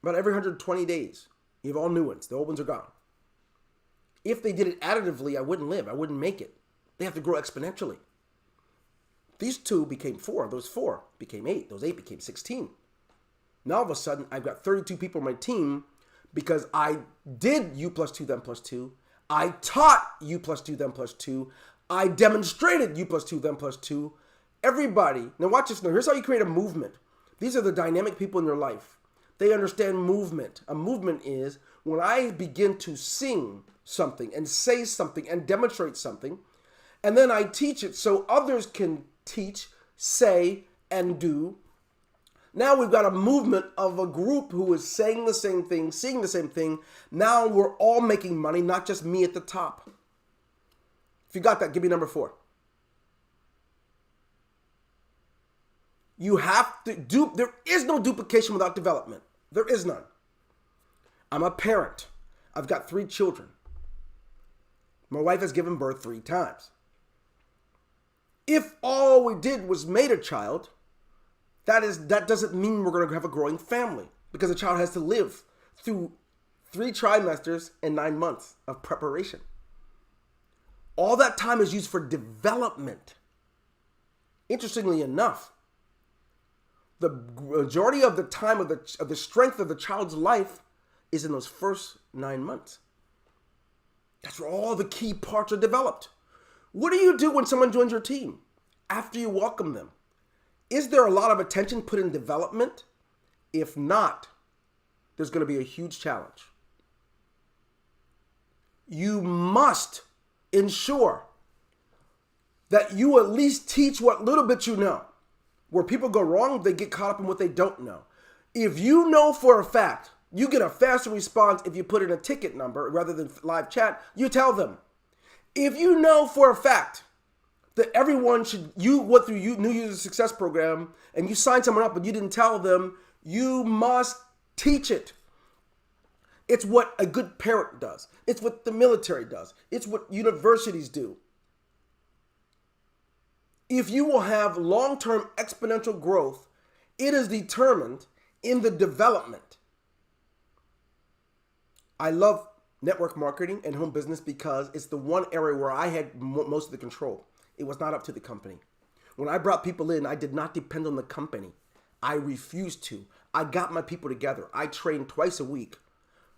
about every 120 days. You have all new ones. The old ones are gone. If they did it additively, I wouldn't live. I wouldn't make it. They have to grow exponentially. These 2 became 4. Those 4 became 8. Those 8 became 16. Now all of a sudden, I've got 32 people on my team because I did you plus 2, them plus 2. I taught you plus 2, them plus 2. I demonstrated you plus 2, them plus 2. Everybody, now watch this now. Here's how you create a movement. These are the dynamic people in your life. They understand movement. A movement is when I begin to sing something and say something and demonstrate something, and then I teach it so others can teach, say, and do. Now we've got a movement of a group who is saying the same thing, seeing the same thing. Now we're all making money, not just me at the top. If you got that, give me number 4. You have to there is no duplication without development. There is none. I'm a parent. I've got 3 children. My wife has given birth 3 times. If all we did was made a child, that doesn't mean we're going to have a growing family, because a child has to live through 3 trimesters and 9 months of preparation. All that time is used for development. Interestingly enough, the majority of the time of the strength of the child's life is in those first 9 months. That's where all the key parts are developed. What do you do when someone joins your team after you welcome them? Is there a lot of attention put in development? If not, there's going to be a huge challenge. You must ensure that you at least teach what little bit you know. Where people go wrong, they get caught up in what they don't know. If you know for a fact, you get a faster response if you put in a ticket number rather than live chat, you tell them. If you know for a fact that everyone went through New User Success Program and you signed someone up but you didn't tell them, you must teach it. It's what a good parent does. It's what the military does. It's what universities do. If you will have long-term exponential growth, it is determined in the development. I love network marketing and home business because it's the one area where I had most of the control. It was not up to the company. When I brought people in, I did not depend on the company. I refused to. I got my people together. I trained twice a week.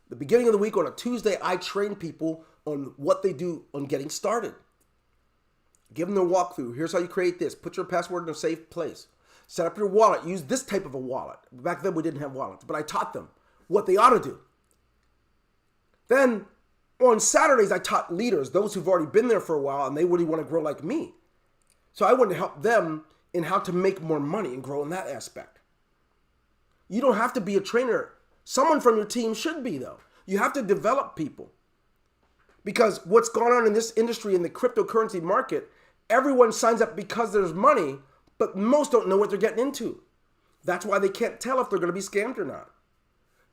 The beginning of the week on a Tuesday, I train people on what they do on getting started. Give them the walkthrough. Here's how you create this. Put your password in a safe place. Set up your wallet. Use this type of a wallet. Back then we didn't have wallets, but I taught them what they ought to do. Then on Saturdays, I taught leaders, those who've already been there for a while and they really want to grow like me. So I wanted to help them in how to make more money and grow in that aspect. You don't have to be a trainer. Someone from your team should be, though. You have to develop people. Because what's going on in this industry, in the cryptocurrency market, everyone signs up because there's money, but most don't know what they're getting into. That's why they can't tell if they're going to be scammed or not.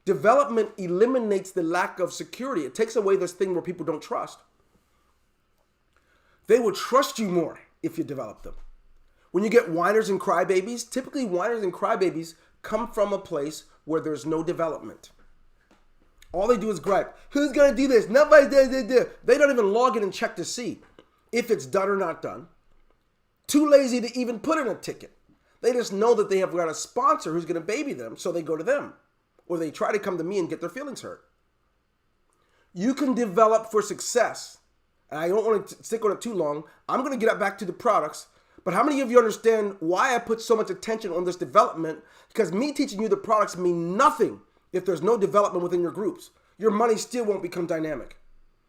Development eliminates the lack of security. It takes away this thing where people don't trust. They will trust you more if you develop them. When you get whiners and crybabies, typically whiners and crybabies come from a place where there's no development. All they do is gripe. Who's going to do this? Nobody does. They don't even log in and check to see if it's done or not done. Too lazy to even put in a ticket. They just know that they have got a sponsor who's going to baby them, so they go to them. Or they try to come to me and get their feelings hurt. You can develop for success. And I don't want to stick on it too long. I'm going to get back to the products. But how many of you understand why I put so much attention on this development? Because me teaching you the products mean nothing if there's no development within your groups. Your money still won't become dynamic.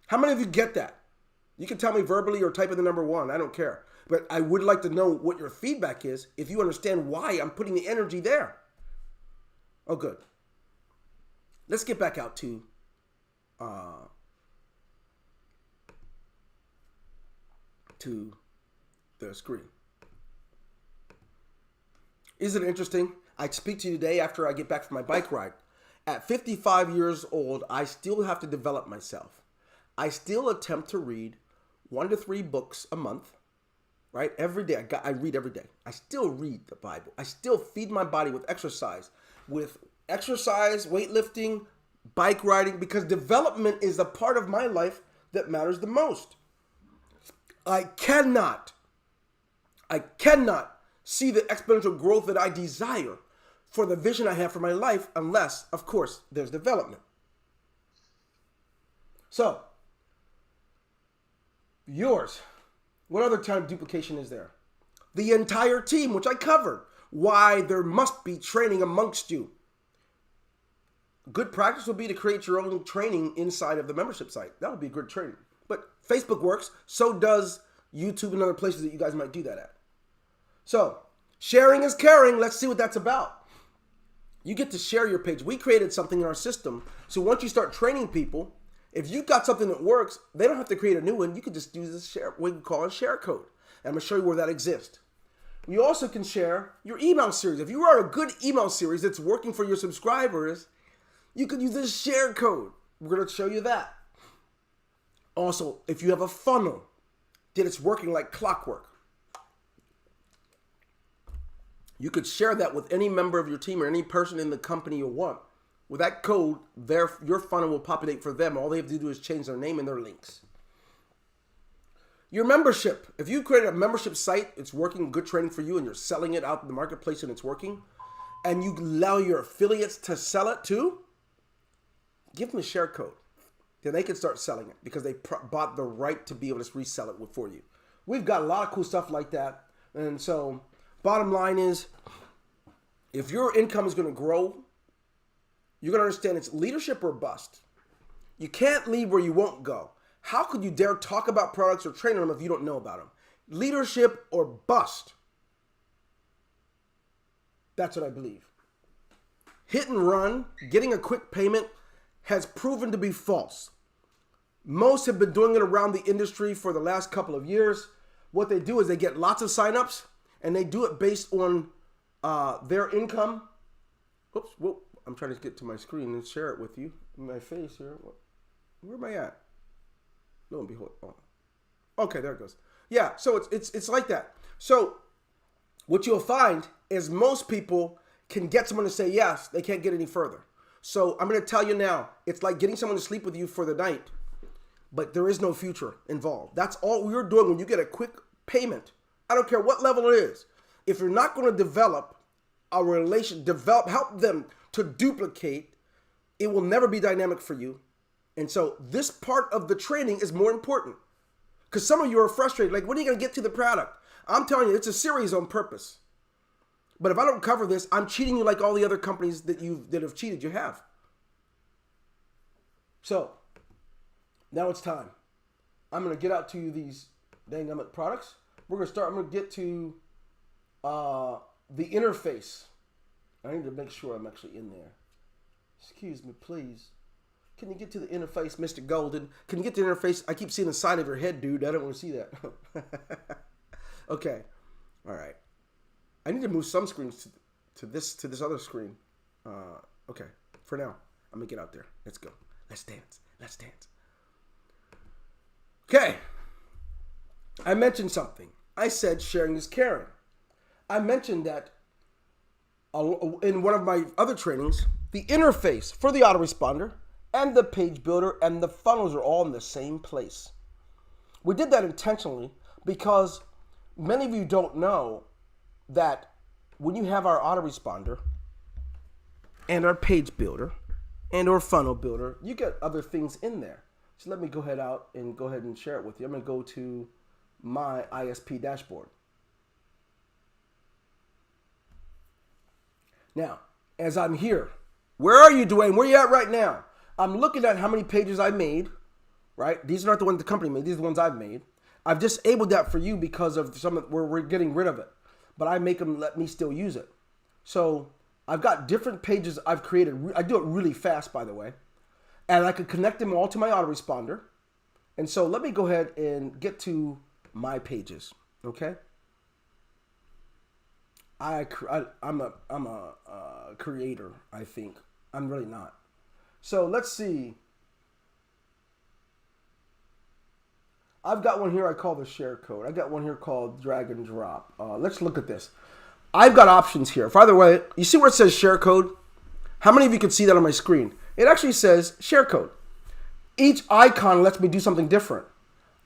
How many of you get that? You can tell me verbally or type in the number 1. I don't care. But I would like to know what your feedback is if you understand why I'm putting the energy there. Oh, good. Let's get back out to the screen. Isn't it interesting? I speak to you today after I get back from my bike ride. At 55 years old, I still have to develop myself. I still attempt to read 1 to 3 books a month, right? Every day. I read every day. I still read the Bible. I still feed my body with exercise, weightlifting, bike riding, because development is the part of my life that matters the most. I cannot see the exponential growth that I desire for the vision I have for my life unless, of course, there's development. So, yours. What other time duplication is there? The entire team, which I covered. Why there must be training amongst you. Good practice would be to create your own training inside of the membership site. That would be good training. But Facebook works. So does YouTube and other places that you guys might do that at. So, sharing is caring. Let's see what that's about. You get to share your page. We created something in our system. So once you start training people, if you've got something that works, they don't have to create a new one. You can just use this share, what we call a share code. And I'm going to show you where that exists. You also can share your email series. If you are a good email series that's working for your subscribers, you can use this share code. We're going to show you that. Also, if you have a funnel that it's working like clockwork, you could share that with any member of your team or any person in the company you want. With that code, your funnel will populate for them. All they have to do is change their name and their links. Your membership. If you create a membership site, it's working, good training for you, and you're selling it out in the marketplace and it's working, and you allow your affiliates to sell it too, give them a share code. Then they can start selling it because they bought the right to be able to resell it for you. We've got a lot of cool stuff like that. And so bottom line is, if your income is going to grow, you're going to understand it's leadership or bust. You can't leave where you won't go. How could you dare talk about products or train them if you don't know about them? Leadership or bust. That's what I believe. Hit and run, getting a quick payment has proven to be false. Most have been doing it around the industry for the last couple of years. What they do is they get lots of signups and they do it based on their income. Oops, whoa, I'm trying to get to my screen and share it with you. My face here. Where am I at? Lo and behold. Oh. Okay, there it goes. Yeah, so it's like that. So what you'll find is most people can get someone to say yes. They can't get any further. So I'm going to tell you now, it's like getting someone to sleep with you for the night, but there is no future involved. That's all you're doing when you get a quick payment. I don't care what level it is. If you're not going to develop a relation, help them to duplicate, it will never be dynamic for you. And so this part of the training is more important Because some of you are frustrated. Like, when are you going to get to the product? I'm telling you, it's a series on purpose. But if I don't cover this, I'm cheating you like all the other companies that have cheated you have. So, now it's time. I'm going to get out to these dang products. We're going to start. I'm going to get to the interface. I need to make sure I'm actually in there. Excuse me, please. Can you get to the interface, Mr. Golden? Can you get to the interface? I keep seeing the side of your head, dude. I don't want to see that. Okay. All right. I need to move some screens to this other screen. Okay. For now, I'm going to get out there. Let's go. Let's dance. Let's dance. Okay. I mentioned something. I said sharing is caring. I mentioned that in one of my other trainings, the interface for the autoresponder and the page builder and the funnels are all in the same place. We did that intentionally because many of you don't know that when you have our autoresponder and our page builder and our funnel builder, you get other things in there. So let me go ahead and share it with you. I'm going to go to my ISP dashboard. Now, as I'm here, where are you, Dwayne? Where are you at right now? I'm looking at how many pages I made, right? These are not the ones the company made. These are the ones I've made. I've disabled that for you because of where we're getting rid of it. But I make them let me still use it. So I've got different pages I've created. I do it really fast, by the way. And I could connect them all to my autoresponder. And so let me go ahead and get to my pages, okay? I'm a creator, I think. I'm really not. So let's see. I've got one here I call the share code. I've got one here called drag and drop. Let's look at this. I've got options here. By the way, you see where it says share code? How many of you can see that on my screen? It actually says share code. Each icon lets me do something different.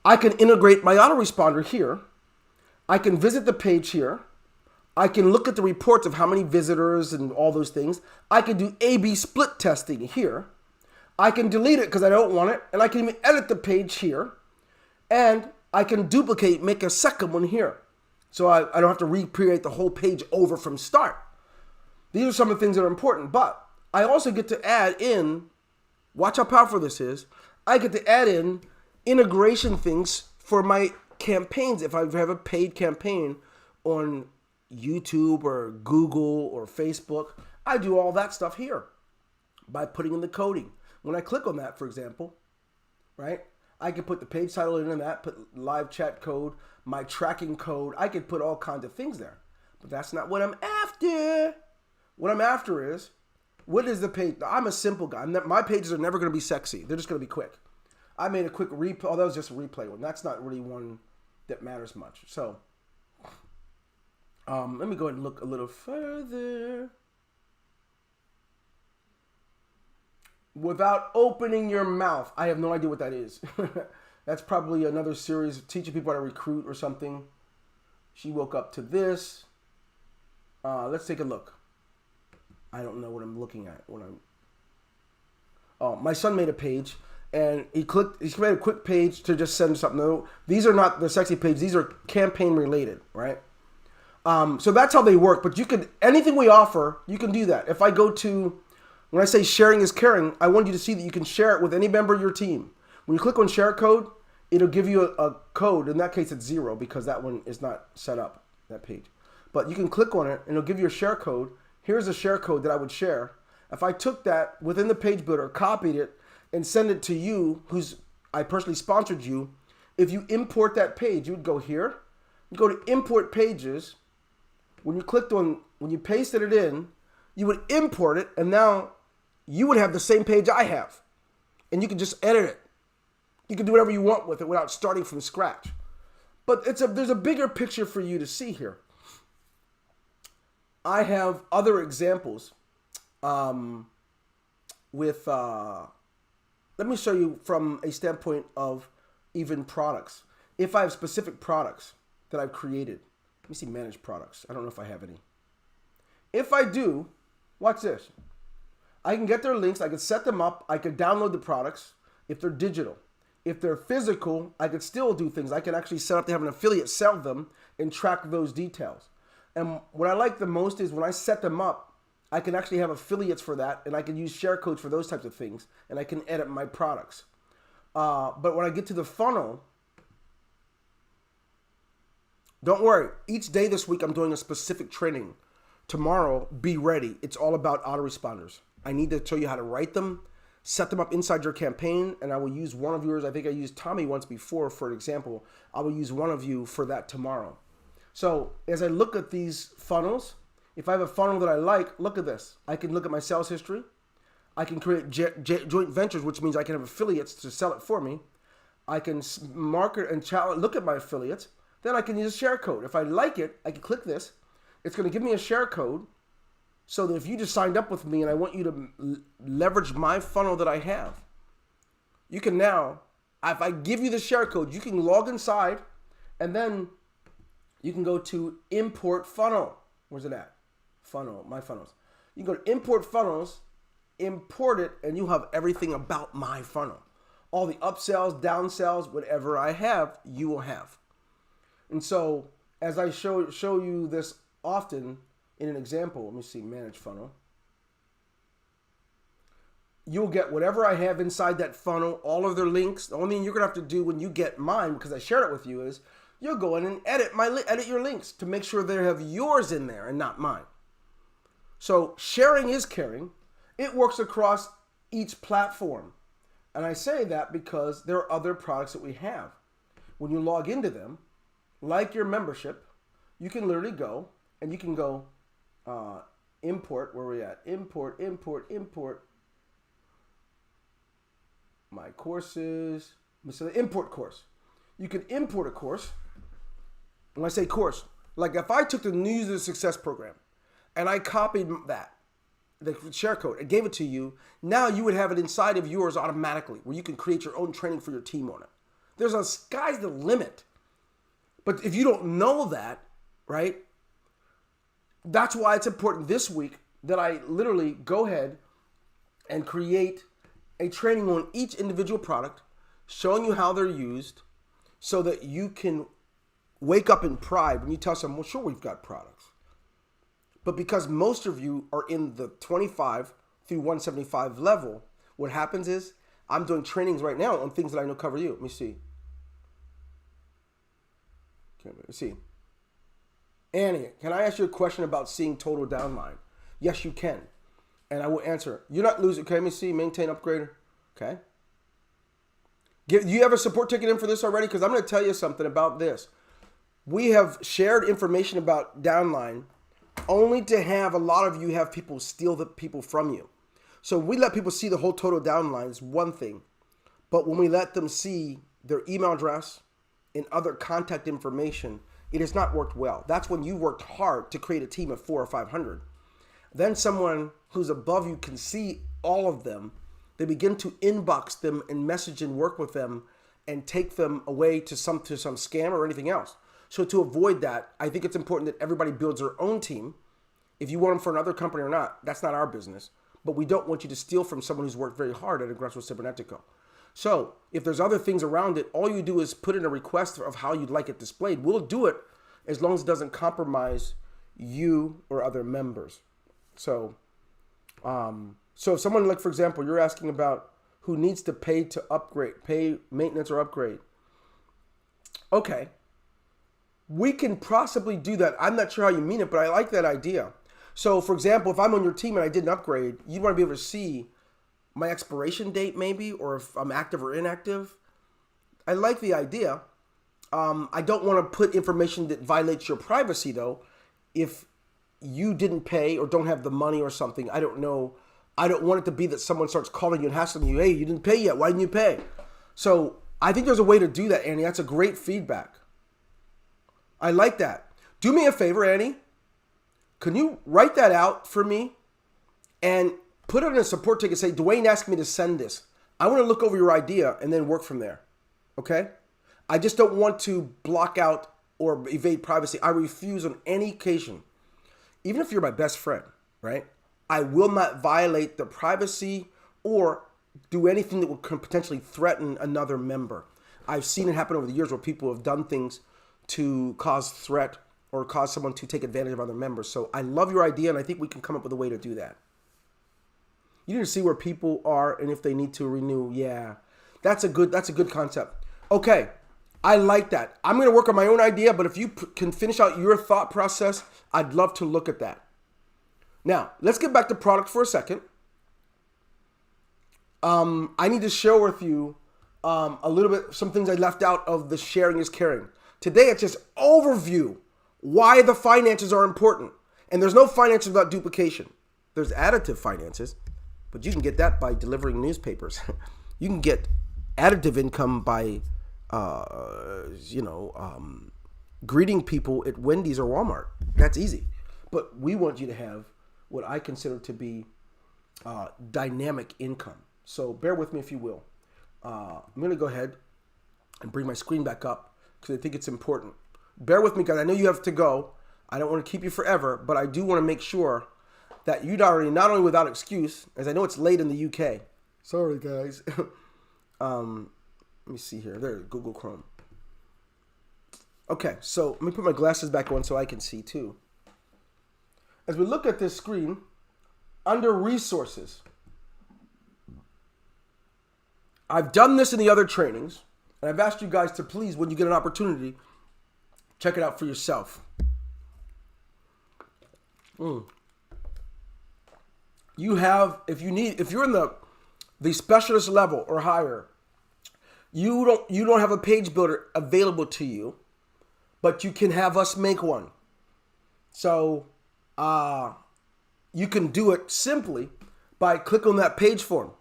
I can integrate my autoresponder here. I can visit the page here. I can look at the reports of how many visitors and all those things. I can do A/B split testing here. I can delete it because I don't want it. And I can even edit the page here. And I can duplicate, make a second one here. So I don't have to recreate the whole page over from start. These are some of the things that are important. But I also get to add in, watch how powerful this is. I get to add in integration things for my campaigns. If I have a paid campaign on YouTube or Google or Facebook, I do all that stuff here by putting in the coding. When I click on that, for example, right, I can put the page title in that, put live chat code, my tracking code. I could put all kinds of things there, but that's not what I'm after. What I'm after is, what is the page? I'm a simple guy. My pages are never going to be sexy. They're just going to be quick. I made a quick replay. Oh, that was just a replay one. That's not really one that matters much. So, let me go ahead and look a little further. Without opening your mouth. I have no idea what that is. That's probably another series of teaching people how to recruit or something. She woke up to this. Let's take a look. I don't know what I'm looking at. Oh, my son made a page. And he made a quick page to just send something. No, these are not the sexy page. These are campaign related, right? So that's how they work. But you could, anything we offer, you can do that. If I go to, when I say sharing is caring, I want you to see that you can share it with any member of your team. When you click on share code, it'll give you a code. In that case, it's 0 because that one is not set up, that page. But you can click on it and it'll give you a share code. Here's a share code that I would share. If I took that within the page builder, copied it, and send it to you, I personally sponsored you, if you import that page, you would go here, you go to import pages. When you pasted it in, you would import it, and now you would have the same page I have. And you can just edit it. You can do whatever you want with it without starting from scratch. But there's a bigger picture for you to see here. I have other examples let me show you from a standpoint of even products. If I have specific products that I've created, let me see, manage products. I don't know if I have any. If I do, watch this. I can get their links. I can set them up. I can download the products if they're digital. If they're physical, I could still do things. I can actually set up to have an affiliate sell them and track those details. And what I like the most is when I set them up, I can actually have affiliates for that, and I can use share codes for those types of things, and I can edit my products. But when I get to the funnel, don't worry. Each day this week, I'm doing a specific training. Tomorrow, be ready. It's all about autoresponders. I need to show you how to write them, set them up inside your campaign, and I will use one of yours. I think I used Tommy once before for an example. I will use one of you for that tomorrow. So as I look at these funnels, if I have a funnel that I like, look at this. I can look at my sales history. I can create joint ventures, which means I can have affiliates to sell it for me. I can market and look at my affiliates. Then I can use a share code. If I like it, I can click this. It's going to give me a share code so that if you just signed up with me and I want you to leverage my funnel that I have, you can now, if I give you the share code, you can log inside and then you can go to import funnel. Where's it at? Funnel, my funnels. You can go to import funnels, import it, and you'll have everything about my funnel. All the upsells, downsells, whatever I have, you will have. And so as I show you this often in an example, let me see, manage funnel. You'll get whatever I have inside that funnel, all of their links. The only thing you're going to have to do when you get mine, because I shared it with you, is you'll go in and edit your links to make sure they have yours in there and not mine. So sharing is caring. It works across each platform. And I say that because there are other products that we have. When you log into them, like your membership, you can literally go and you can go import, where are we at? Import. My courses. So the import course. You can import a course. When I say course, like if I took the New User Success Program and I copied that, the share code, and gave it to you, now you would have it inside of yours automatically where you can create your own training for your team on it. There's a sky's the limit. But if you don't know that, right, that's why it's important this week that I literally go ahead and create a training on each individual product, showing you how they're used so that you can wake up in pride when you tell someone, well, sure, we've got products. But because most of you are in the 25 through 175 level, what happens is I'm doing trainings right now on things that I know cover you. Let me see. Let's see. Annie, can I ask you a question about seeing total downline? Yes, you can. And I will answer. You're not losing. Okay, let me see. Maintain upgrader. Okay. Do you have a support ticket in for this already? Because I'm going to tell you something about this. We have shared information about downline only to have a lot of you have people steal the people from you. So we let people see the whole total downline is one thing. But when we let them see their email address and other contact information, it has not worked well. That's when you worked hard to create a team of 400 or 500. Then someone who's above you can see all of them. They begin to inbox them and message and work with them and take them away to some scam or anything else. So to avoid that, I think it's important that everybody builds their own team. If you want them for another company or not, that's not our business. But we don't want you to steal from someone who's worked very hard at Aggresso Cybernetico. So if there's other things around it, all you do is put in a request of how you'd like it displayed. We'll do it as long as it doesn't compromise you or other members. So if someone, like, for example, you're asking about who needs to pay to upgrade, pay maintenance or upgrade. Okay. We can possibly do that. I'm not sure how you mean it, but I like that idea. So, for example, if I'm on your team and I did an upgrade, you want to be able to see my expiration date maybe, or if I'm active or inactive. I like the idea. I don't want to put information that violates your privacy, though. If you didn't pay or don't have the money or something, I don't know. I don't want it to be that someone starts calling you and hassling you. Hey, you didn't pay yet. Why didn't you pay? So I think there's a way to do that, Annie. That's a great feedback. I like that. Do me a favor, Annie. Can you write that out for me and put it in a support ticket? Say, Dwayne asked me to send this. I want to look over your idea and then work from there. Okay? I just don't want to block out or evade privacy. I refuse on any occasion, even if you're my best friend, right? I will not violate the privacy or do anything that would potentially threaten another member. I've seen it happen over the years where people have done things to cause threat or cause someone to take advantage of other members. So I love your idea, and I think we can come up with a way to do that. You need to see where people are and if they need to renew. Yeah, that's a good concept. Okay, I like that. I'm going to work on my own idea, but if you can finish out your thought process, I'd love to look at that. Now, let's get back to product for a second. I need to share with you a little bit, some things I left out of the sharing is caring. Today, it's just overview why the finances are important. And there's no finances without duplication. There's additive finances, but you can get that by delivering newspapers. You can get additive income by, greeting people at Wendy's or Walmart. That's easy. But we want you to have what I consider to be dynamic income. So bear with me if you will. I'm going to go ahead and bring my screen back up because I think it's important. Bear with me, guys. I know you have to go. I don't want to keep you forever, but I do want to make sure that you'd already, not only without excuse, as I know it's late in the UK. Sorry, guys. Let me see here. There, Google Chrome. Okay, so let me put my glasses back on so I can see too. As we look at this screen, under resources, I've done this in the other trainings, and I've asked you guys to please, when you get an opportunity, check it out for yourself. You have, if you're in the specialist level or higher, you don't have a page builder available to you, but you can have us make one. So you can do it simply by clicking on that page form.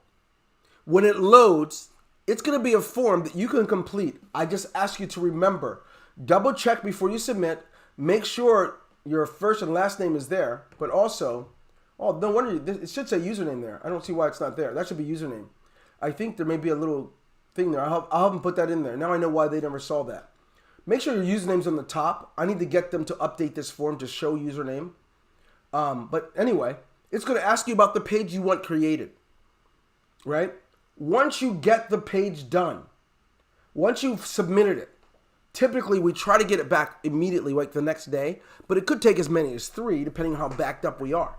When it loads, it's going to be a form that you can complete. I just ask you to remember, double check before you submit, make sure your first and last name is there, but also, oh, no wonder, it should say username there. I don't see why it's not there. That should be username. I think there may be a little thing there. I'll have them put that in there. Now I know why they never saw that. Make sure your username's on the top. I need to get them to update this form to show username. But anyway, it's going to ask you about the page you want created, right? Once you get the page done, once you've submitted it, typically we try to get it back immediately, like the next day, but it could take as many as 3, depending on how backed up we are.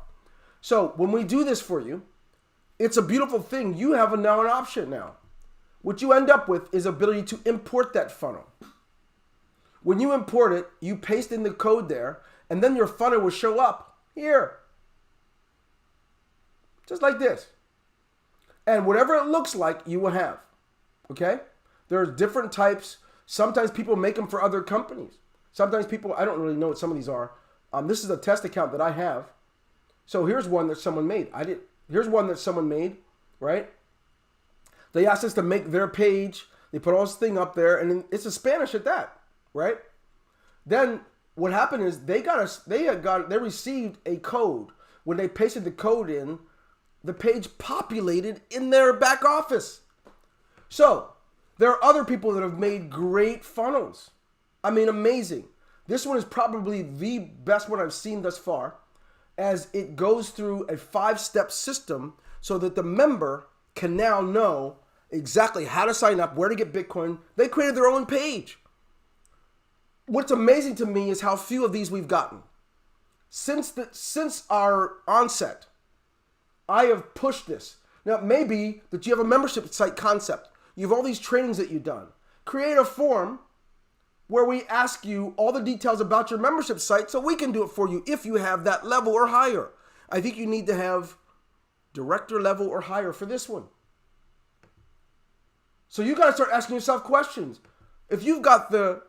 So when we do this for you, it's a beautiful thing. You have now an option now. What you end up with is ability to import that funnel. When you import it, you paste in the code there, and then your funnel will show up here. Just like this. And whatever it looks like, you will have. Okay? There's different types. Sometimes people make them for other companies. Sometimes people, I don't really know what some of these are. This is a test account that I have. So here's one that someone made. Here's one that someone made, right? They asked us to make their page. They put all this thing up there, and it's in Spanish at that, right? Then what happened is they received a code. When they pasted the code in, the page populated in their back office. So there are other people that have made great funnels. I mean, amazing. This one is probably the best one I've seen thus far, as it goes through a 5-step system so that the member can now know exactly how to sign up, where to get Bitcoin. They created their own page. What's amazing to me is how few of these we've gotten. Since our onset, I have pushed this. Now, it may be that you have a membership site concept. You have all these trainings that you've done. Create a form where we ask you all the details about your membership site so we can do it for you if you have that level or higher. I think you need to have director level or higher for this one. So you got to start asking yourself questions. If you've got the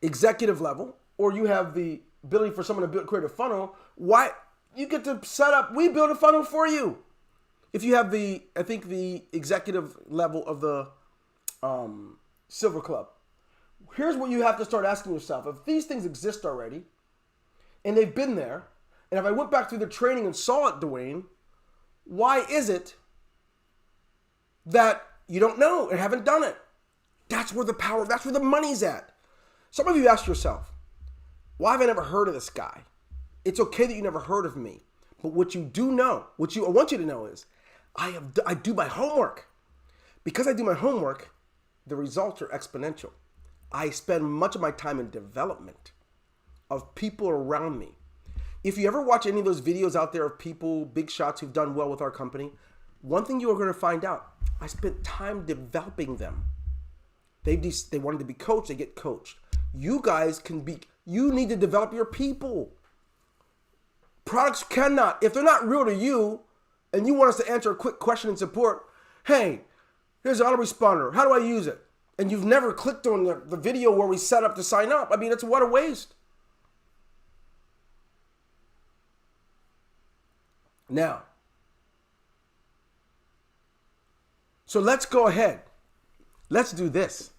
executive level, or you have the ability for someone to create a funnel, why you get to set up, we build a funnel for you. If you have the executive level of the Silver Club, here's what you have to start asking yourself. If these things exist already, and they've been there, and if I went back through the training and saw it, Dwayne, why is it that you don't know and haven't done it? That's where the power, that's where the money's at. Some of you ask yourself, why have I never heard of this guy? It's okay that you never heard of me. But what you do know, what I want you to know is, I do my homework. Because I do my homework, the results are exponential. I spend much of my time in development of people around me. If you ever watch any of those videos out there of people, big shots who've done well with our company, one thing you are going to find out, I spent time developing them. They wanted to be coached, they get coached. You guys you need to develop your people. Products cannot, if they're not real to you, and you want us to answer a quick question and support, hey, here's an autoresponder, how do I use it? And you've never clicked on the video where we set up to sign up. I mean, it's what a waste. Now, so let's go ahead. Let's do this.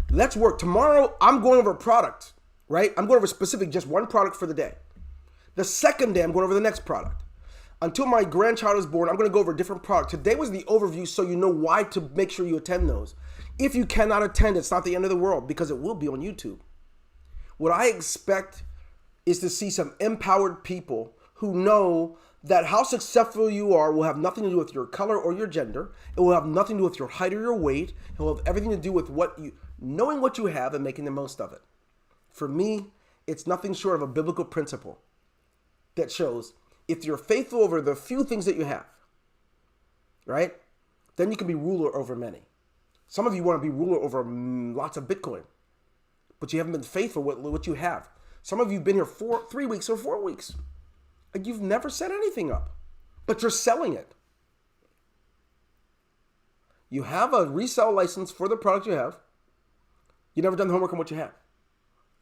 Let's work. Tomorrow, I'm going over a product, right? I'm going over specific, just one product for the day. The second day, I'm going over the next product. Until my grandchild is born, I'm going to go over a different product. Today was the overview so you know why to make sure you attend those. If you cannot attend, it's not the end of the world because it will be on YouTube. What I expect is to see some empowered people who know that how successful you are will have nothing to do with your color or your gender. It will have nothing to do with your height or your weight. It will have everything to do with knowing what you have and making the most of it. For me, it's nothing short of a biblical principle that shows if you're faithful over the few things that you have, right, then you can be ruler over many. Some of you want to be ruler over lots of Bitcoin, but you haven't been faithful with what you have. Some of you have been here 3 weeks or 4 weeks, and you've never set anything up, but you're selling it. You have a resale license for the product you have. You never done the homework on what you have.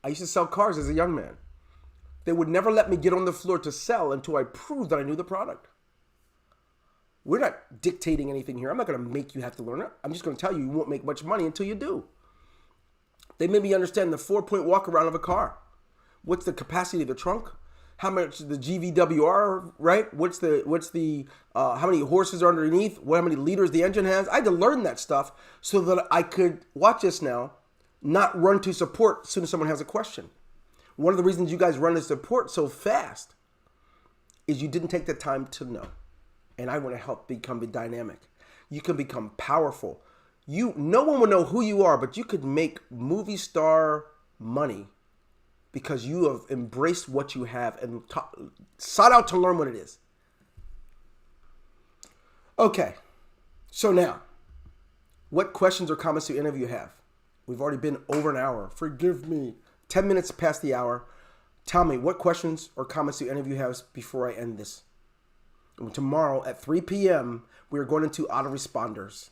I used to sell cars as a young man. They would never let me get on the floor to sell until I proved that I knew the product. We're not dictating anything here. I'm not going to make you have to learn it. I'm just going to tell you won't make much money until you do. They made me understand the 4-point walk around of a car. What's the capacity of the trunk? How much the GVWR, right? What's the how many horses are underneath? How many liters the engine has? I had to learn that stuff so that I could, watch this now, not run to support as soon as someone has a question. One of the reasons you guys run to support so fast is you didn't take the time to know. And I want to help become the dynamic. You can become powerful. No one will know who you are, but you could make movie star money because you have embraced what you have and sought out to learn what it is. Okay, so now, what questions or comments do any of you have? We've already been over an hour. Forgive me. 10 minutes past the hour. Tell me, what questions or comments do any of you have before I end this? And tomorrow at 3 p.m., we are going into autoresponders.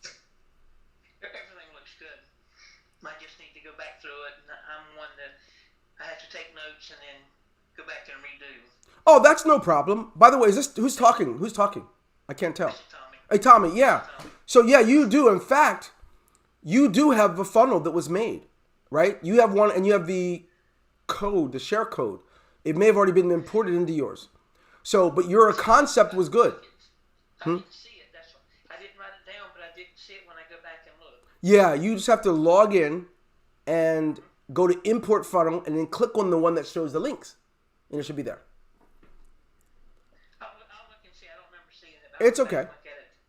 Everything looks good. I just need to go back through it, and I'm one that I have to take notes and then go back and redo. Oh, that's no problem. By the way, who's talking? Who's talking? I can't tell. This is Tommy. Hey, Tommy, yeah. Tommy. So, yeah, you do. In fact, you do have a funnel that was made, right? You have one, and you have the code, the share code. It may have already been imported into yours. So, but your concept was good. I didn't see it. I didn't write it down, but I didn't see it when I go back and look. Yeah, you just have to log in and go to import funnel and then click on the one that shows the links. And it should be there. I'll look and see. I don't remember seeing it. It's okay.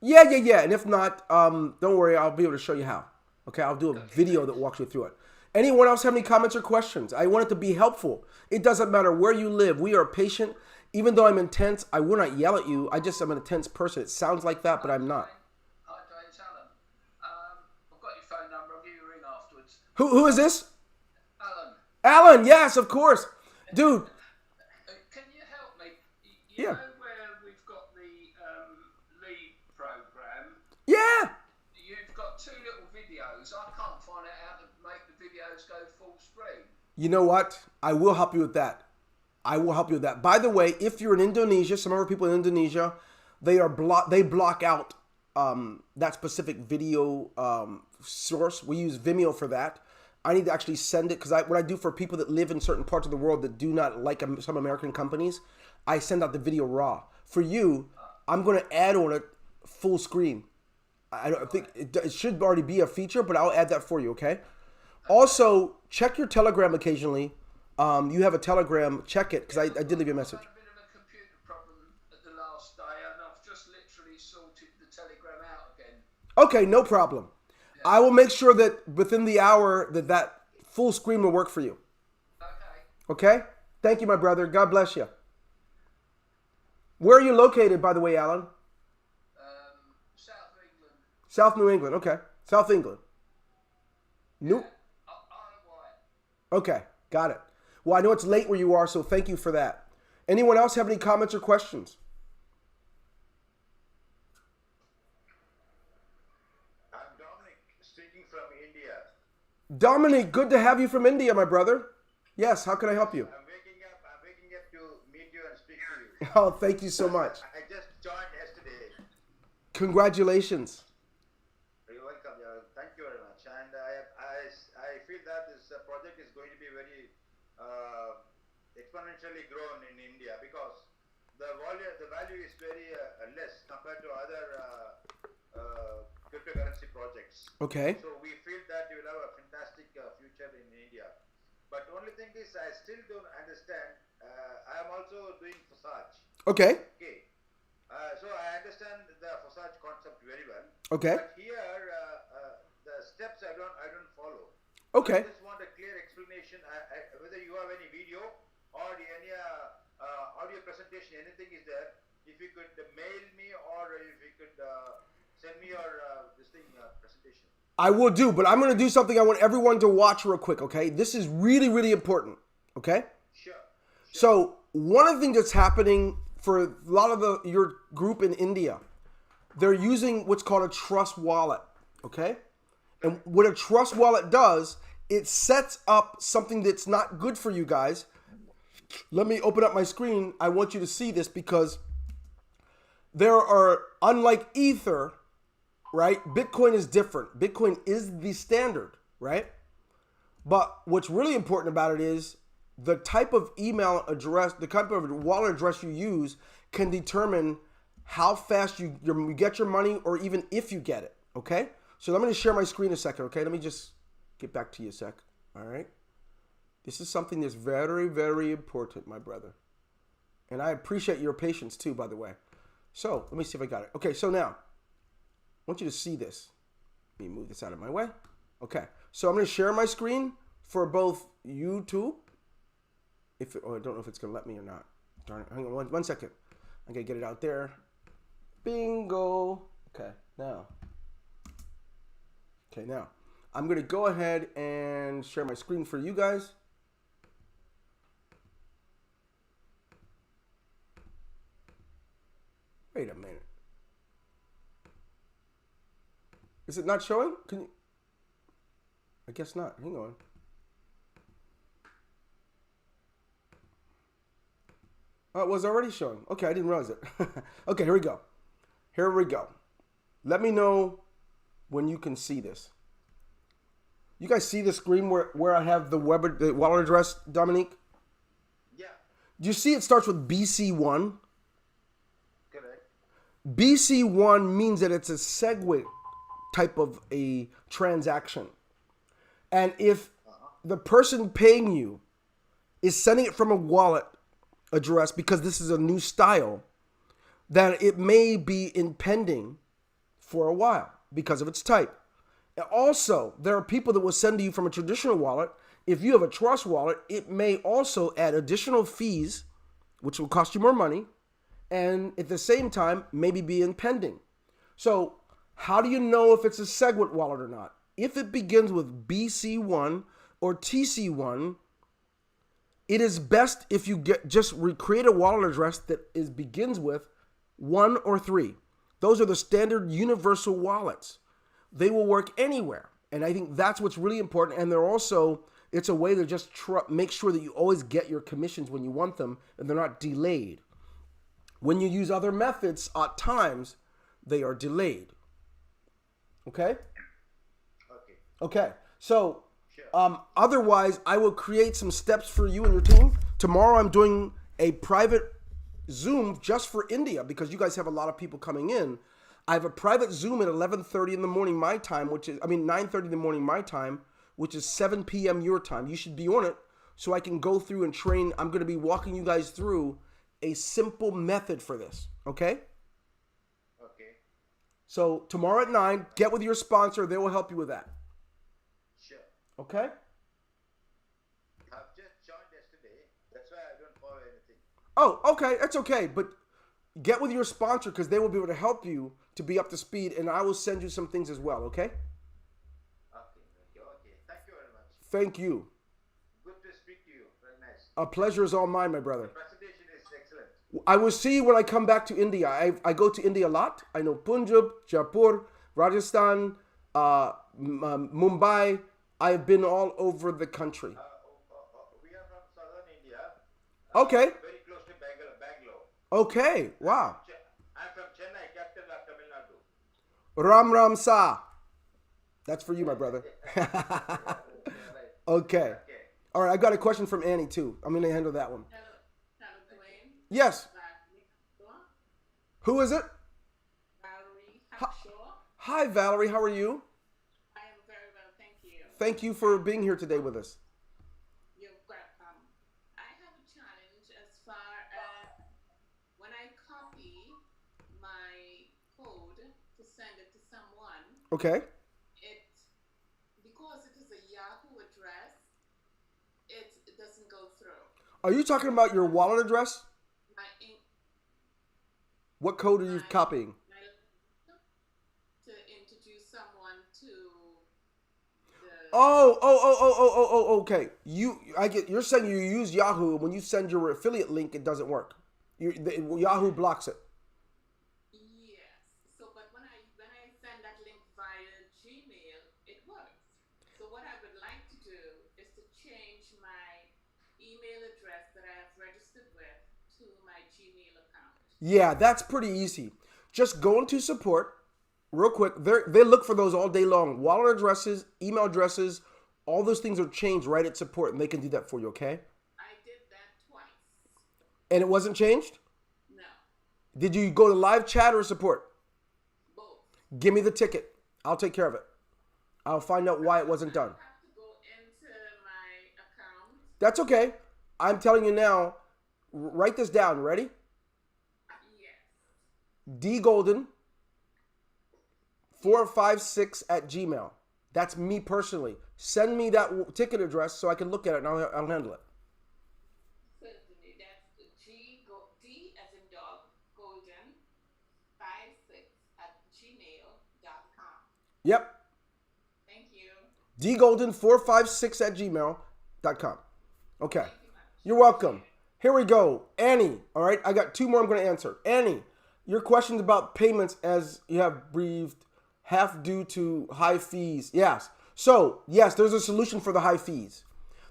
Yeah. And if not, don't worry. I'll be able to show you how. Okay, I'll do a video that walks you through it. Anyone else have any comments or questions? I want it to be helpful. It doesn't matter where you live. We are patient. Even though I'm intense, I will not yell at you. I'm an intense person. It sounds like that, but I'm not. Hi, Dwayne, it's Alan. I've got your phone number. I'll give you a ring afterwards. Who is this? Alan, Alan, yes, of course. Dude. can you help me? Yeah. Know where we've got the lead program? Yeah. You've got 2 little videos. I can't find out how to make the videos go full screen. You know what? I will help you with that. By the way, if you're in Indonesia, some of our people in Indonesia, they block out that specific video source. We use Vimeo for that. I need to actually send it because what I do for people that live in certain parts of the world that do not like some American companies, I send out the video raw. For you, I'm going to add on it full screen. I don't think it should already be a feature, but I'll add that for you, okay? Also, check your Telegram occasionally. You have a Telegram, check it, because I did leave you a message. I had a bit of a computer problem at the last day, and I've just literally sorted the Okay, no problem. I will make sure that within the hour that full screen will work for you. Okay. Okay? Thank you, my brother. God bless you. Where are you located, by the way, Alan? South England. South New England. Okay. South England. New. Isle of Wight. Okay. Got it. Well, I know it's late where you are, so thank you for that. Anyone else have any comments or questions? I'm Dominic, speaking from India. Dominic, good to have you from India, my brother. Yes, how can I help you? I'm waking up to meet you and speak to you. Oh, thank you so much. I just joined yesterday. Congratulations. You're welcome. Thank you very much. And I feel that this project is going to be very exponentially grown in India because the value is very less compared to other cryptocurrency projects. Okay. So we feel that you will have a fantastic future in India. But only thing is, I still don't understand. I am also doing Forsage. Okay. Okay. So I understand the Forsage concept very well. Okay. But here, the steps I don't follow. Okay. I just want a clear explanation. Whether you have any video or any audio presentation, anything is there. If you could mail me or if you could send me your presentation. I will do, but I'm going to do something I want everyone to watch real quick, okay? This is really, really important, okay? Sure. So one of the things that's happening for a lot of your group in India, they're using what's called a trust wallet, okay? And what a trust wallet does, it sets up something that's not good for you guys. Let me open up my screen. I want you to see this because there are, unlike Ether, right? Bitcoin is different. Bitcoin is the standard, right? But what's really important about it is the type of email address, the type of wallet address you use can determine how fast you get your money or even if you get it, okay? So I'm going to share my screen a second, okay? Let me just get back to you a sec, all right? This is something that's very, very important, my brother. And I appreciate your patience too, by the way. So let me see if I got it. Okay, so now, I want you to see this. Let me move this out of my way. Okay, so I'm going to share my screen for both YouTube. I don't know if it's going to let me or not. Darn it. Hang on one second. I'm going to get it out there. Bingo. Okay, now. I'm going to go ahead and share my screen for you guys. Wait a minute. Is it not showing? Can you? I guess not. Hang on. Oh, it was already showing. Okay, I didn't realize it. Okay, here we go. Let me know when you can see this. You guys see the screen where I have the wallet address, Dominique? Yeah. Do you see it starts with BC1? Correct. BC1 means that it's a SegWit type of a transaction. And if the person paying you is sending it from a wallet address because this is a new style, then it may be in pending for a while because of its type. And also, there are people that will send to you from a traditional wallet. If you have a trust wallet, it may also add additional fees, which will cost you more money, and at the same time, maybe be in pending. So how do you know if it's a SegWit wallet or not? If it begins with BC1 or TC1, it is best if you create a wallet address that begins with 1 or 3. Those are the standard universal wallets. They will work anywhere. And I think that's what's really important. And they're also, it's a way to just make sure that you always get your commissions when you want them and they're not delayed. When you use other methods, at times, they are delayed. Okay? Okay. So, otherwise, I will create some steps for you and your team. Tomorrow, I'm doing a private Zoom just for India because you guys have a lot of people coming in. I have a private Zoom at 11:30 in the morning my time, 9:30 in the morning my time, which is 7 p.m. your time. You should be on it so I can go through and train. I'm going to be walking you guys through a simple method for this. Okay? Okay. So tomorrow at 9, get with your sponsor. They will help you with that. Sure. Okay? I've just joined yesterday. That's why I don't follow anything. Oh, okay. That's okay. But get with your sponsor because they will be able to help you to be up to speed. And I will send you some things as well. Okay? Okay. Thank you very much. Thank you. Good to speak to you. Very nice. A pleasure is all mine, my The brother. presentation is excellent. I will see you when I come back to India. I go to India a lot. I know Punjab, Jaipur, Rajasthan, Mumbai. I've been all over the country. We are from southern India. Okay. Very close to Bangalore. Okay. Wow. I'm from Chennai, capital of Tamil Nadu. Ram Ram Sa. That's for you, my brother. Okay. All right. I got a question from Annie too. I'm going to handle that one. Hello, Dwayne. Yes. Who is it? Valerie Hackshaw. Hi, Valerie. How are you? I am very well, thank you. Thank you for being here today with us. You're welcome. I have a challenge as far as when I copy my code to send it to someone, Okay. because it is a Yahoo address, it doesn't go through. Are you talking about your wallet address? My What code are you copying? to introduce someone to the Okay. You're saying you use Yahoo. When you send your affiliate link, it doesn't work. Yahoo blocks it. yes. So, but when I send that link via Gmail, it works. So what I would like to do is to change my email address that I have registered with to my Gmail account. Yeah, that's pretty easy. Just go into support real quick. They look for those all day long. Wallet addresses, email addresses, all those things are changed right at support, and they can do that for you, okay? I did that twice. And it wasn't changed? No, Did you go to live chat or support? both. Give me the ticket. I'll take care of it. I'll find out why it wasn't done. I have to go into my account. That's okay. I'm telling you now, write this down. Ready? Yes. dgolden456@gmail. That's me personally. Send me that ticket address so I can look at it and I'll handle it. Certainly. That's D as in dog, golden, 56@gmail.com. Yep. Thank you. dgolden456@gmail.com. Okay. Thank you much. You're welcome. Here we go. Annie. All right. I got 2 more I'm going to answer. Annie, your questions about payments as you have breathed half due to high fees. Yes. So, yes, there's a solution for the high fees.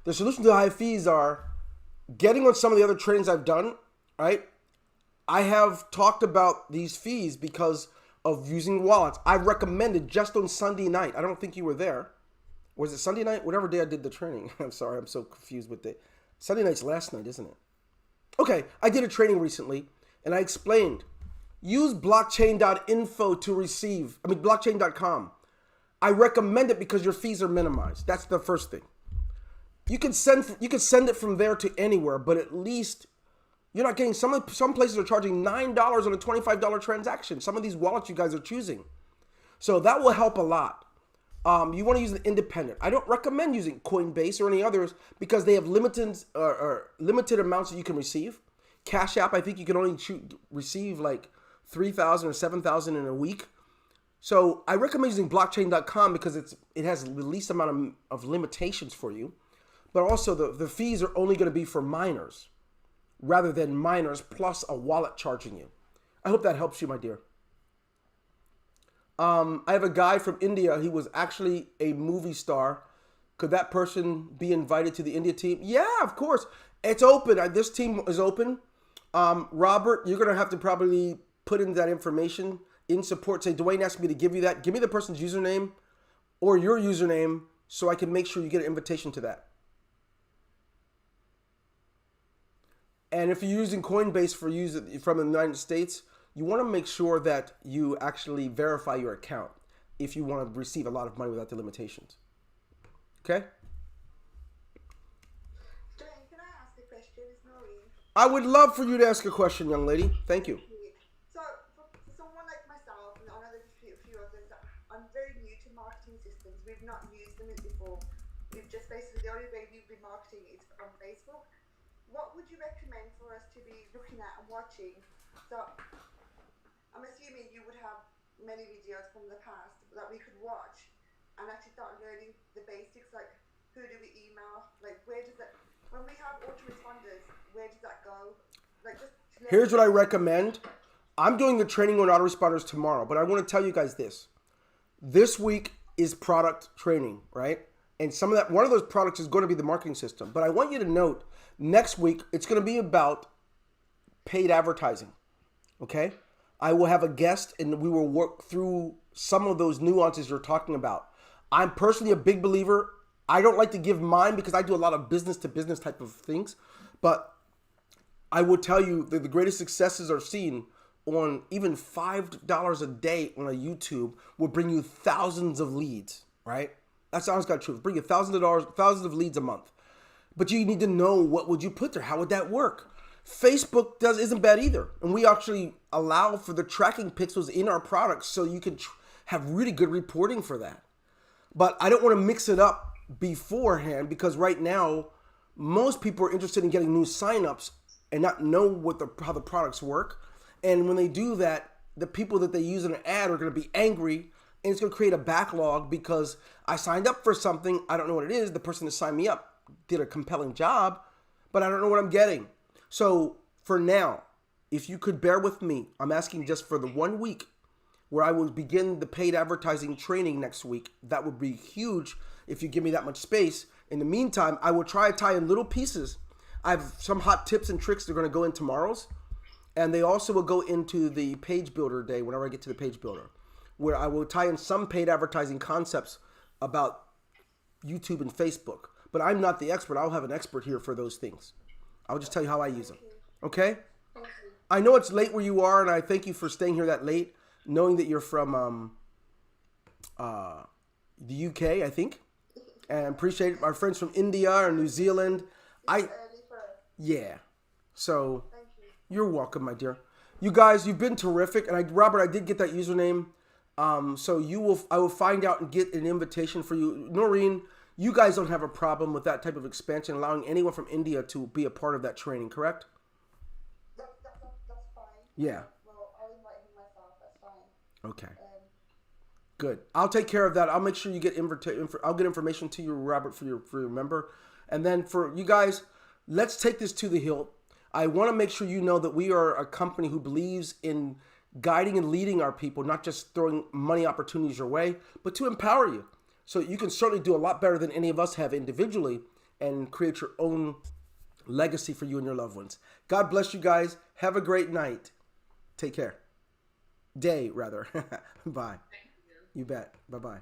The solution to the high fees are getting on some of the other trainings I've done, right? I have talked about these fees because of using wallets. I recommended just on Sunday night. I don't think you were there. Was it Sunday night? Whatever day I did the training. I'm sorry. I'm so confused with it. Sunday night's last night, isn't it? Okay. I did a training recently and I explained. Use blockchain.info to receive. Blockchain.com. I recommend it because your fees are minimized. That's the first thing. You can send it from there to anywhere, but at least you're not getting some places are charging $9 on a $25 transaction. Some of these wallets you guys are choosing. So that will help a lot. You want to use an independent. I don't recommend using Coinbase or any others because they have limited amounts that you can receive. Cash App, I think you can only receive like 3,000 or 7,000 in a week. So I recommend using blockchain.com because it has the least amount of limitations for you. But also the fees are only going to be for miners rather than miners plus a wallet charging you. I hope that helps you, my dear. I have a guy from India. He was actually a movie star. Could that person be invited to the India team? Yeah, of course. It's open. This team is open. Robert, you're going to have to probably put in that information in support. Say, Dwayne asked me to give you that. Give me the person's username or your username so I can make sure you get an invitation to that. And if you're using Coinbase from the United States, you want to make sure that you actually verify your account if you want to receive a lot of money without the limitations. Okay? Dwayne, can I ask a question? It's Noreen. I would love for you to ask a question, young lady. Thank you. So, for someone like myself and other not used them before. We've just basically, the only way we've been marketing is on Facebook. What would you recommend for us to be looking at and watching? So I'm assuming you would have many videos from the past that we could watch and actually start learning the basics, like who do we email, like where does that, when we have autoresponders, where does that go? Like just Here's what I recommend. I'm doing the training on autoresponders tomorrow, but I want to tell you guys this. This week is product training, right? And some of that, one of those products is going to be the marketing system. But I want you to note, next week, it's going to be about paid advertising, okay? I will have a guest and we will work through some of those nuances you're talking about. I'm personally a big believer. I don't like to give mine because I do a lot of business to business type of things. But I will tell you that the greatest successes are seen on even $5 a day on a YouTube will bring you thousands of leads, right? That's honest God truth. Bring you thousands of leads a month. But you need to know, what would you put there? How would that work? Facebook isn't bad either. And we actually allow for the tracking pixels in our products so you can have really good reporting for that. But I don't want to mix it up beforehand because right now, most people are interested in getting new signups and not know how the products work. And when they do that, the people that they use in an ad are going to be angry. And it's going to create a backlog because I signed up for something. I don't know what it is. The person that signed me up did a compelling job, but I don't know what I'm getting. So for now, if you could bear with me, I'm asking just for the 1 week where I will begin the paid advertising training next week. That would be huge if you give me that much space. In the meantime, I will try to tie in little pieces. I have some hot tips and tricks that are going to go in tomorrow's. And they also will go into the page builder day whenever I get to the page builder, where I will tie in some paid advertising concepts about YouTube and Facebook. But I'm not the expert. I'll have an expert here for those things. I'll just tell you how I use them. Okay? I know it's late where you are, and I thank you for staying here that late, knowing that you're from the UK, I think. And I appreciate our friends from India or New Zealand. Yeah. So you're welcome, my dear. You guys, you've been terrific. And Robert, I did get that username. So I will find out and get an invitation for you. Noreen, you guys don't have a problem with that type of expansion, allowing anyone from India to be a part of that training, correct? That's fine. Yeah. Well, I'll invite him myself. That's fine. Okay. Good. I'll take care of that. I'll make sure you get I'll get information to you, Robert, for your member. And then for you guys, let's take this to the hilt. I want to make sure you know that we are a company who believes in guiding and leading our people, not just throwing money opportunities your way, but to empower you. So you can certainly do a lot better than any of us have individually and create your own legacy for you and your loved ones. God bless you guys. Have a great night. Take care. Day, rather. Bye. You bet. Bye-bye.